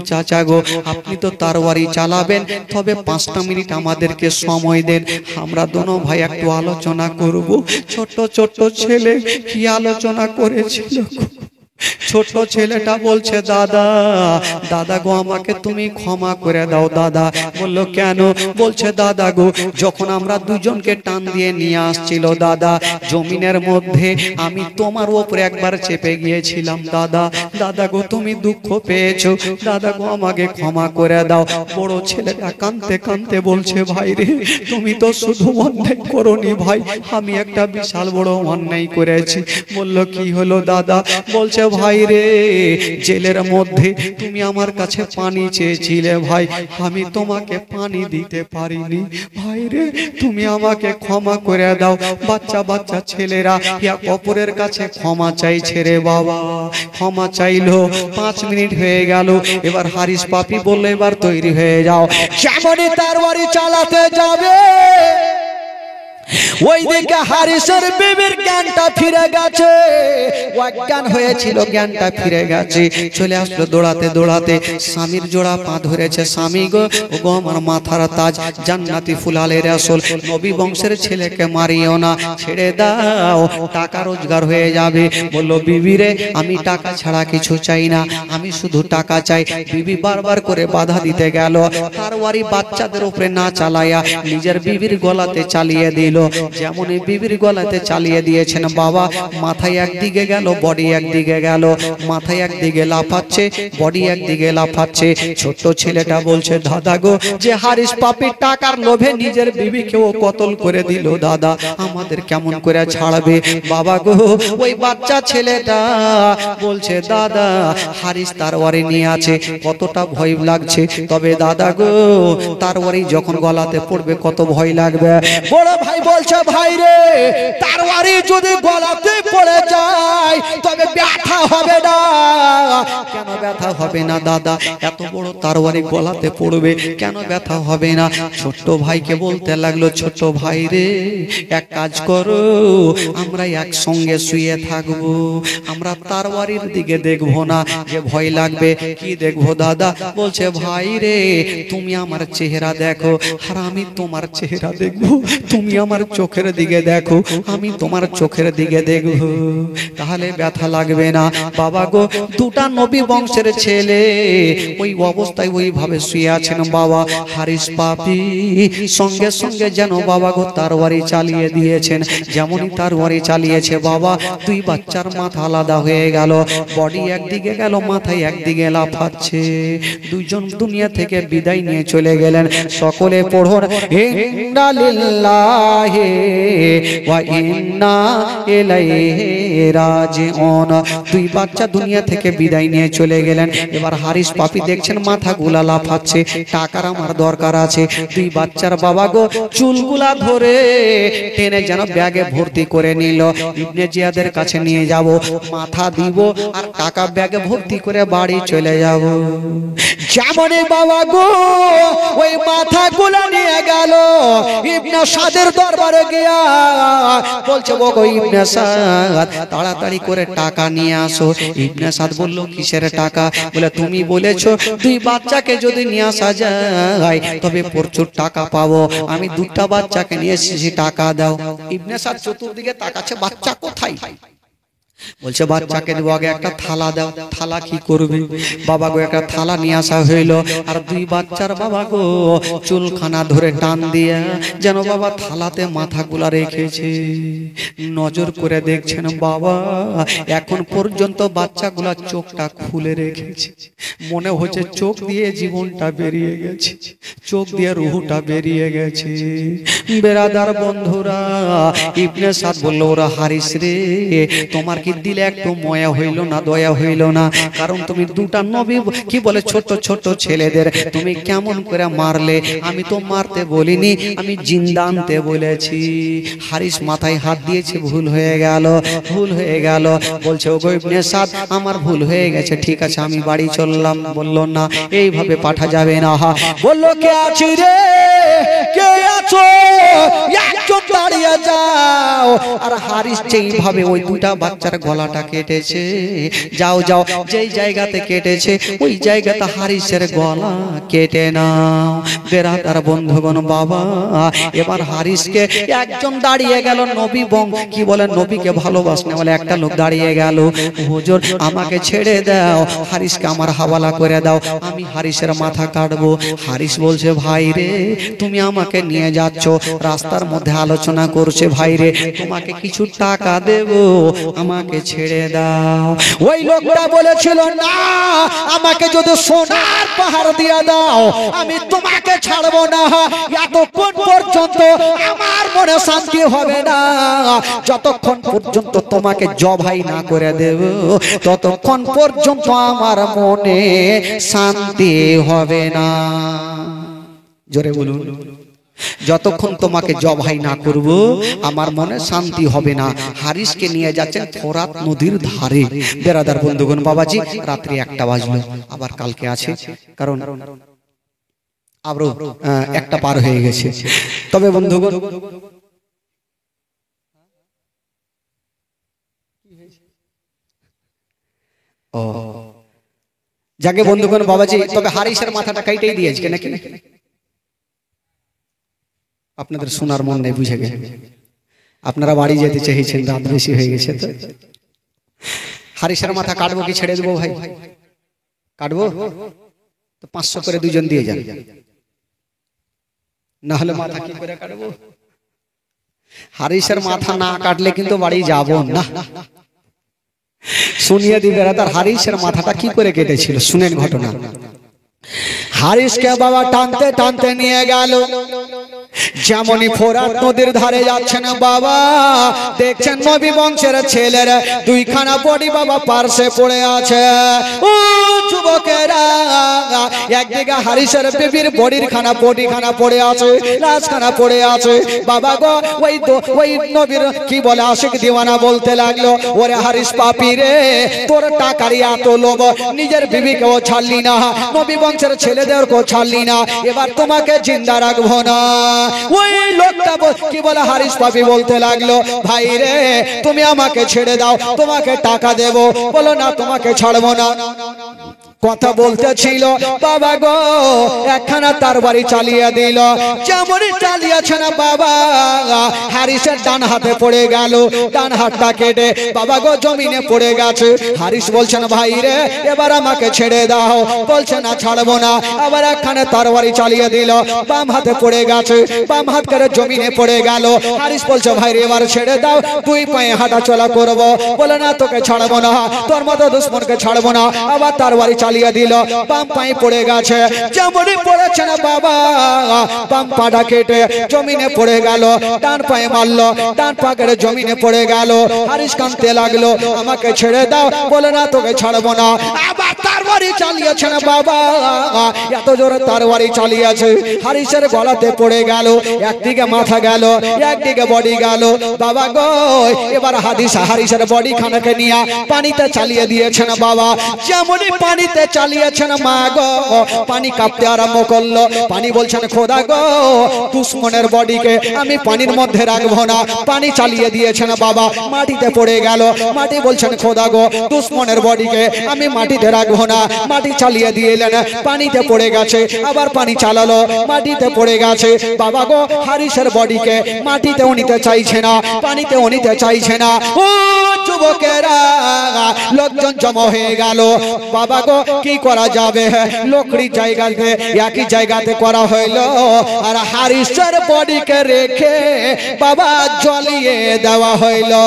চাচা গো আপনি তো তার বাড়ি চালাবেন, তবে 5টা মিনিট আমাদেরকে সময় দেন, আমরা দোনো ভাই একটু আলোচনা করব। ছোট্ট ছোট্ট ছেলে কি আলোচনা করেছিল? ছোট ছেলেটা বলছে দাদা, দাদা গো আমাকে তুমি ক্ষমা করে দাও। দাদা বলল কেন? বলছে দাদা গো যখন আমরা দুজনকে টান দিয়ে নিয়ে আসছিল দাদা জমিনের মধ্যে, আমি তোমার উপরে একবার চেপে গিয়েছিলাম দাদা, দাদা গো তুমি দুঃখ পেয়েছো, দাদা গো আমাকে ক্ষমা করে দাও। বড় ছেলেটা কাঁদতে কাঁদতে বলছে ভাই রে তুমি তো শুধু অন্যায় করোনি ভাই, আমি একটা বিশাল বড় অন্যায় করেছি। বলল কি হলো দাদা? বলছে ভাই রে জেলের মধ্যে তুমি আমার কাছে পানি চেয়েছিলে ভাই, আমি তোমাকে পানি দিতে পারিনি, ভাই রে তুমি আমাকে ক্ষমা করে দাও। বাচ্চা বাচ্চা ছেলেরা এক অপরের কাছে ক্ষমা চাইছে রে বাবা। ক্ষমা চাইলো, 5 মিনিট হয়ে গেল। এবার হারিস পাপি বললো এবার তৈরি হয়ে যাও। যেমনই তার বাড়ি চালাতে যাবে, ওইদিকে হারিসের বিবির জ্ঞানটা ফিরে গেছে, অজ্ঞান হয়েছিল, জ্ঞানটা ফিরে গেছে। চলে আসলো দৌড়াতে দৌড়াতে, স্বামীর জোড়া পা ধরেছে। স্বামী গো ও গো আমার মাথার তাজ, জান্নাতি ফুলালের আসল, নবী বংশের ছেলেকে মারিও না, ছেড়ে দাও, টাকা রোজগার হয়ে যাবে। বললো বিবি রে আমি টাকা ছাড়া কিছু চাই না, আমি শুধু টাকা চাই। বিবি বারবার করে বাধা দিতে গেল, তার বাড়ি বাচ্চাদের উপরে না চালাইয়া নিজের বিবির গলাতে চালিয়ে দিল। যেমনই বিবির গলাতে চালিয়ে দিয়েছেন বাবা, মাথায় একদিকে গেল, বডি একদিকে গেল, মাথায় একদিকে লাফাচ্ছে, বডি একদিকে লাফাচ্ছে। ছোট্ট ছেলেটা বলছে দাদা গো যে হারিস পাপি টাকার লোভে নিজের বিবিকেও কতল করে দিল, দাদা আমাদের কেমন করে ছাড়বে? বাবা গো ওই বাচ্চা ছেলেটা বলছে দাদা হারিস তার বাড়ি নিয়ে আছে, কতটা ভয় লাগছে, তবে দাদা গো তার বাড়ি যখন গলাতে পড়বে কত ভয় লাগবে। বড় ভাই বলছে ভাই রে তার বাড়ি যদি গলাতে পড়ে যায় তবে ব্যথা হবে না। কেন ব্যথা হবে না দাদা? এত বড় তার বাড়ি গলাতে পড়বে, কেন ব্যথা হবে না? ছোট্ট ভাইকে বলতে লাগলো ছোট ভাই রে এক কাজ করো, আমরা একসঙ্গে শুয়ে থাকবো, আমরা তার বাড়ির দিকে দেখবো না যে ভয় লাগবে। কি দেখবো দাদা? বলছে ভাই রে তুমি আমার চেহারা দেখো আর আমি তোমার চেহারা দেখবো, তুমি আমার চোখের দিকে দেখো আমি তোমার চোখের দিকে দেখবো, তাহলে ব্যথা লাগবে না। বাবা গো দুটা নবী বংশের ছেলে ওই অবস্থায় ওইভাবে শুয়ে আছেন বাবা। হারিস পাপি সঙ্গে সঙ্গে যেন বাবা গো তার বাড়ি চালিয়ে দিয়েছেন। যেমনই তার বাড়ি চালিয়েছে বাবা, দুই বাচ্চার মাথা আলাদা হয়ে গেল, বডি একদিকে গেল, মাথায় একদিকে লাফাচ্ছে। দুইজন দুনিয়া থেকে বিদায় নিয়ে চলে গেলেন। সকলে পড়ুন ইন্না লিল্লাহি ওয়া ইন্না ইলাইহি রাজিউন। দুই বাচ্চা দুনিয়া থেকে বিদায় নিয়ে চলে গেলেন। এবার হারিস পাপি দেখছেন মাথাগুলা লাফাচ্ছে, টাকার আমার দরকার আছে। দুই বাচ্চার বাবা গো চুলগুলা ধরে টেনে যেন ব্যাগে ভর্তি করে নিল। ইবনে জিয়াদের কাছে নিয়ে যাব, মাথা দিব আর টাকা ব্যাগে ভর্তি করে বাড়ি চলে যাব। যেমনই বাবা গো ওই মাথাগুলা নিয়ে গেল ইবনে সাদের দরবারে গিয়া বলছে, ও গো ইবনে সাদ তাড়াতাড়ি করে টাকা নিয়ে আসো। ইবনে সাদ বলল, কিসের টাকা? বলে, তুমি বলেছো দুই বাচ্চাকে যদি নিয়ে আসা যায় তবে প্রচুর টাকা পাবো, আমি দুটা বাচ্চাকে নিয়ে এসেছি, টাকা দাও। ইবনে সাদ চতুর্দিকে তাকাচ্ছে, বাচ্চা কোথায়? বলছে, বাচ্চাকে দেবো, আগে একটা থালা দাও। থালা কি করবে? বাবা গো একটা থালা নিয়ে আসা হইল, আর দুই বাচ্চার বাবা গো চুলখানা ধরে টান দিয়ে যেন বাবা থালাতে মাথাগুলা রেখেছে। নজর করে দেখছেন বাবা এখন পর্যন্ত বাচ্চাগুলা চোখটা খুলে রেখেছে। মনে হচ্ছে চোখ দিয়ে জীবনটা বেরিয়ে গেছে, চোখ দিয়ে রুহটা বেরিয়ে গেছে। বেরাদার বন্ধুরা, ইবনে সাদ বলল, ওরা হারিস রে, তোমার কি দিলে একটু ময়া হইল না, দয়া হইল না? কারণ তুমি দুটা নবী কি বলে ছোট ছোট ছেলেদের তুমি কেমন করে মারলে? আমি তো মারতে বলিনি, আমি জিন্দা আনতে বলেছি। হারিস মাথায় হাত দিয়েছে, ভুল হয়ে গেল, ভুল হয়ে গেল। বলছে, ওগো ইবনে সাদ আমার ভুল হয়ে গেছে, ঠিক আছে আমি বাড়ি চললাম। বলল, না এইভাবে পাঠা যাবে না। বলল, কে আছি রে, কে আছো, একজন দাঁড়িয়ে যাও। আর হারিস যেইভাবে ওই দুটা বাচ্চার গলাটা কেটেছে, যাও যাও, যেই জায়গাতে কেটেছে ওই জায়গাতে হারিসের গলা কেটে নাও। বেরাদার বন্ধুগণ বাবা, এবার হারিসকে একজন দাঁড়িয়ে গেল, নবী কি বলে নবীকে ভালোবাসনে বলে একটা লোক দাঁড়িয়ে গেল, হুজুর আমাকে ছেড়ে দাও, হারিসকে আমার হাওয়ালা করে দাও, আমি হারিসের মাথা কাটবো। হারিস বলছে, ভাই রে তুমি আমাকে নিয়ে যাচ্ছ, রাস্তার মধ্যে আলোচনা করছে, ভাই রে তোমাকে কিছু টাকা দেব, আমাকে ছেড়ে দাও। ওই লোকটা বলেছিল, না আমাকে যদি সোনার পাহাড় দিয়ে দাও আমি তোমাকে ছাড়বো না, এতক্ষণ পর্যন্ত আমার মনে শান্তি হবে না, যতক্ষণ পর্যন্ত তোমাকে জবাই না করে দেব ততক্ষণ পর্যন্ত আমার মনে শান্তি হবে না। জোরে বলুন, যতক্ষণ তোমাকে জবাই না করব আমার মনে শান্তি হবে না। হারিসকে নিয়ে যাচ্ছেন ফোরাত নদীর ধারে। বেরাদার বন্ধুগণ বাবাজি, রাত্রি 1টা বাজলো, আবার কালকে আছে, কারণ আরো 1টা পার হয়ে গেছে। তবে বন্ধুগণ ও যাকে বন্ধুগণ বাবাজি, তবে হারিসের মাথাটা কাইটেই দিয়েছে নাকি? আপনাদের শোনার মন নেই, বুঝে গেছে। আপনারা বাড়ি যেতে চাইছেন, রাত বেশি হয়ে গেছে। তো হারিসের মাথা কাটবো কি ছেড়ে দেবো? ভাই কাটবো তো 500 করে দুজন দিয়ে যান, না হলে মাথা কি করে কাটবো? হারিসের মাথা না কাটলে কিন্তু বাড়ি যাব না। শুনিয়ে দিবে তার হারিসের মাথাটা কি করে কেটেছিল, শুনেন ঘটনা। হারিসকে বাবা টানতে টানতে নিয়ে গেল, যেমনই ফোরাত নদীর ধারে যাচ্ছেন বাবা দেখছেন নবী বংশের ছেলের দুইখানা বডি বাবা পার্শ্বে পড়ে আছে। ও যুবকেরা, একদিকে হারিসের বিবির বডির খানা বডিখানা পড়ে আছে, লাশখানা পড়ে আছে। বাবা গো ওই নবীর কি বলে আশিক দিওয়ানা বলতে লাগলো, ওরে হারিস পাপি রে, তোর টাকারই এত লোভ, নিজের বিবিকেও ছাড়লি না, নবী বংশের ছেলেদেরকেও ছাড়লি না, এবার তোমাকে জিন্দা রাখবো না। ওই লোকটা কি বলে হারিস পাপি বলতে লাগলো, ভাই রে তুমি আমাকে ছেড়ে দাও, তোমাকে টাকা দেব। বলো, না তোমাকে ছাড়বো না। কথা বলতে ছিল বাবা গো একখানা তার বাড়ি চালিয়ে দিল। যেমনই চালিয়েছে না বাবা, হারিসের ডান হাতে পড়ে গেল, ডান হাতটা কেটে বাবা গো জমিনে পড়ে গেছে। হারিস বলছেন, ভাই রে এবার আমাকে ছেড়ে দাও। বলছে, না ছাড়বো না। আবার একখানে তার বাড়ি চালিয়ে দিল, বাম হাতে পড়ে গেছে, বাম হাত করে জমিনে পড়ে গেল। হারিস বলছে, ভাই রে এবার ছেড়ে দাও, 2 পায়ে হাঁটা চলা করবো। বলে, না তোকে ছাড়বো না, তোর মতো দুশ্মনকে ছাড়বো না। আবার তার বাড়ি চালিয়ে দিল বাম পায়ে পড়ে গেছে যেমনই পড়েছে না বাবা বাম পাটা কেটে জমিনে পড়ে গেল ডান পায়ে মারলো ডান পা কেটে জমিনে পড়ে গেল হারিস কাঁদতে লাগলো আমাকে ছেড়ে দাও বলে না তোকে ছাড়বো না আবার তরবারি চালিয়েছে না বাবা এত জোরে তরবারি চালিয়েছে হারিসের গলাতে পড়ে গেল একদিকে মাথা গেল একদিকে বডি গেল বাবা গো এবার হারিসের বডি খানাকে নিয়ে পানিতে চালিয়ে দিয়েছেন বাবা যেমনই পানিতে চালিয়েছেন মা গো পানি কাঁপতে আরম্ভ করলো পানি বলছেন খোদা গো দুশ্মনের বডিকে আমি পানির মধ্যে রাখবো না পানি চালিয়ে দিয়েছেন বাবা মাটিতে পড়ে গেল মাটি বলছেন খোদা গো দুশ্মনের বডিকে আমি মাটিতে রাখবো না মাটি চালিয়ে দিলেন পানিতে পড়ে গেছে আবার পানি চালালো মাটিতে পড়ে গেছে বাবা গো হারিসের বডিকে মাটিতেও নিতে চাইছে না পানিতেও নিতে চাইছে না ও যুবকেরা লোকজন জমা হয়ে গেল বাবা গো কি করা যাবে লোকড়ি জায়গাতে একই জায়গাতে করা হইলো আর হারিসের বডিকে রেখে বাবা জ্বলিয়ে দেওয়া হইলো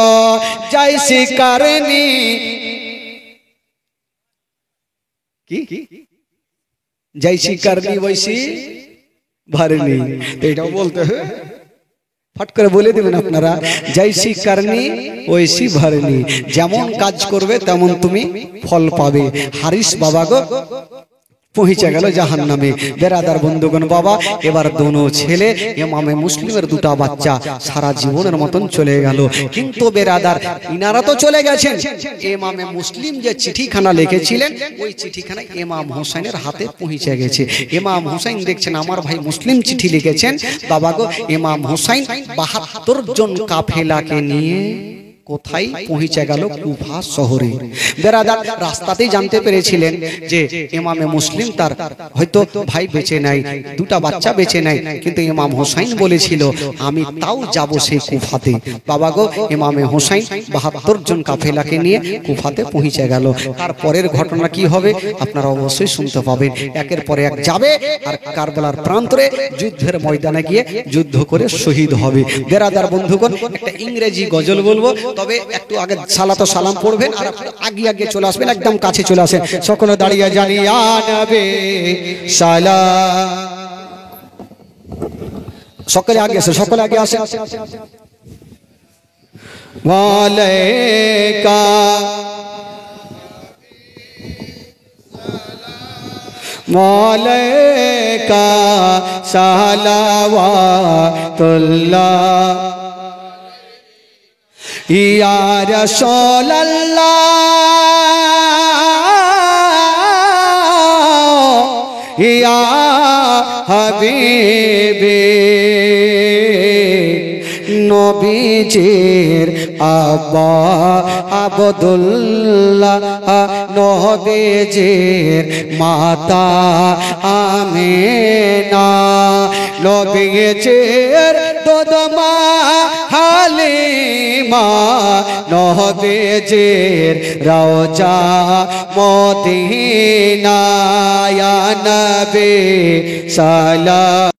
যাই শিকারনি কি যাই শিকারনি বৈশি ভরনি এটাও বলতে হবে ফট করে বলে দিবেন আপনারা জৈসি করনি ওইসি ভরনি যেমন কাজ করবে তেমন তুমি ফল পাবে হারিস বাবা গো পৌঁছে গেল জাহান্নামে বেরাদার বন্ধুগণ বাবা এবার দোনো ছেলে ইমামে মুসলিমের দুটা বাচ্চা সারা জীবনের মতন চলে গেল কিন্তু বেরাদার ইনারা তো চলে গেছেন ইমামে মুসলিম যে চিঠিখানা লিখেছিলেন ওই চিঠিখানা ইমাম হোসেনের হাতে পৌঁছে গেছে ইমাম হোসেন দেখছেন আমার ভাই মুসলিম চিঠি লিখেছেন বাবা গো ইমাম হোসেন 72 জন কাফেলাকে নিয়ে কোথায় পৌঁছে গেল কুফা শহরে বেরাদার রাস্তাতেই জানতে পেরেছিলেন যে ইমামে মুসলিম তার হয়তো ভাই বেঁচে নাই দুটা বাচ্চা বেঁচে নাই কিন্তু ইমাম হোসেন বলেছিল আমি তাও যাব সেই কুফাতে বাবা গো ইমামে হোসেন 72 জন কাফেলাকে নিয়ে কুফাতে পৌঁছে গেল তারপরের ঘটনা কি হবে আপনারা অবশ্যই শুনতে পাবেন একের পর এক যাবে আর কারবালার প্রান্তরে যুদ্ধের ময়দানে গিয়ে যুদ্ধ করে শহীদ হবে বেরাদার বন্ধুগণ একটা ইংরেজি গজল বলবো তবে একটু আগে সালাত ও সালাম পড়বেন আর আগে আগে চলে আসবেন একদম কাছে চলে আসেন সকলে দাঁড়িয়ে জানি ইয়া নবী সালাম সকলে আগে আসেন সকলে আগে আসেন ওয়ালাইকা ওয়ালাইকা সালাওয়াতুল্লাহ ইয়া রাসূলুল্লাহ ইয়া হাবিবি নবীজির আব্বা আব্দুল্লাহ নবীজির মাতা আমিনা নবীজির দোদমা হালিমা নবীজির রওজা মদিনা ইয়া নবী সালাম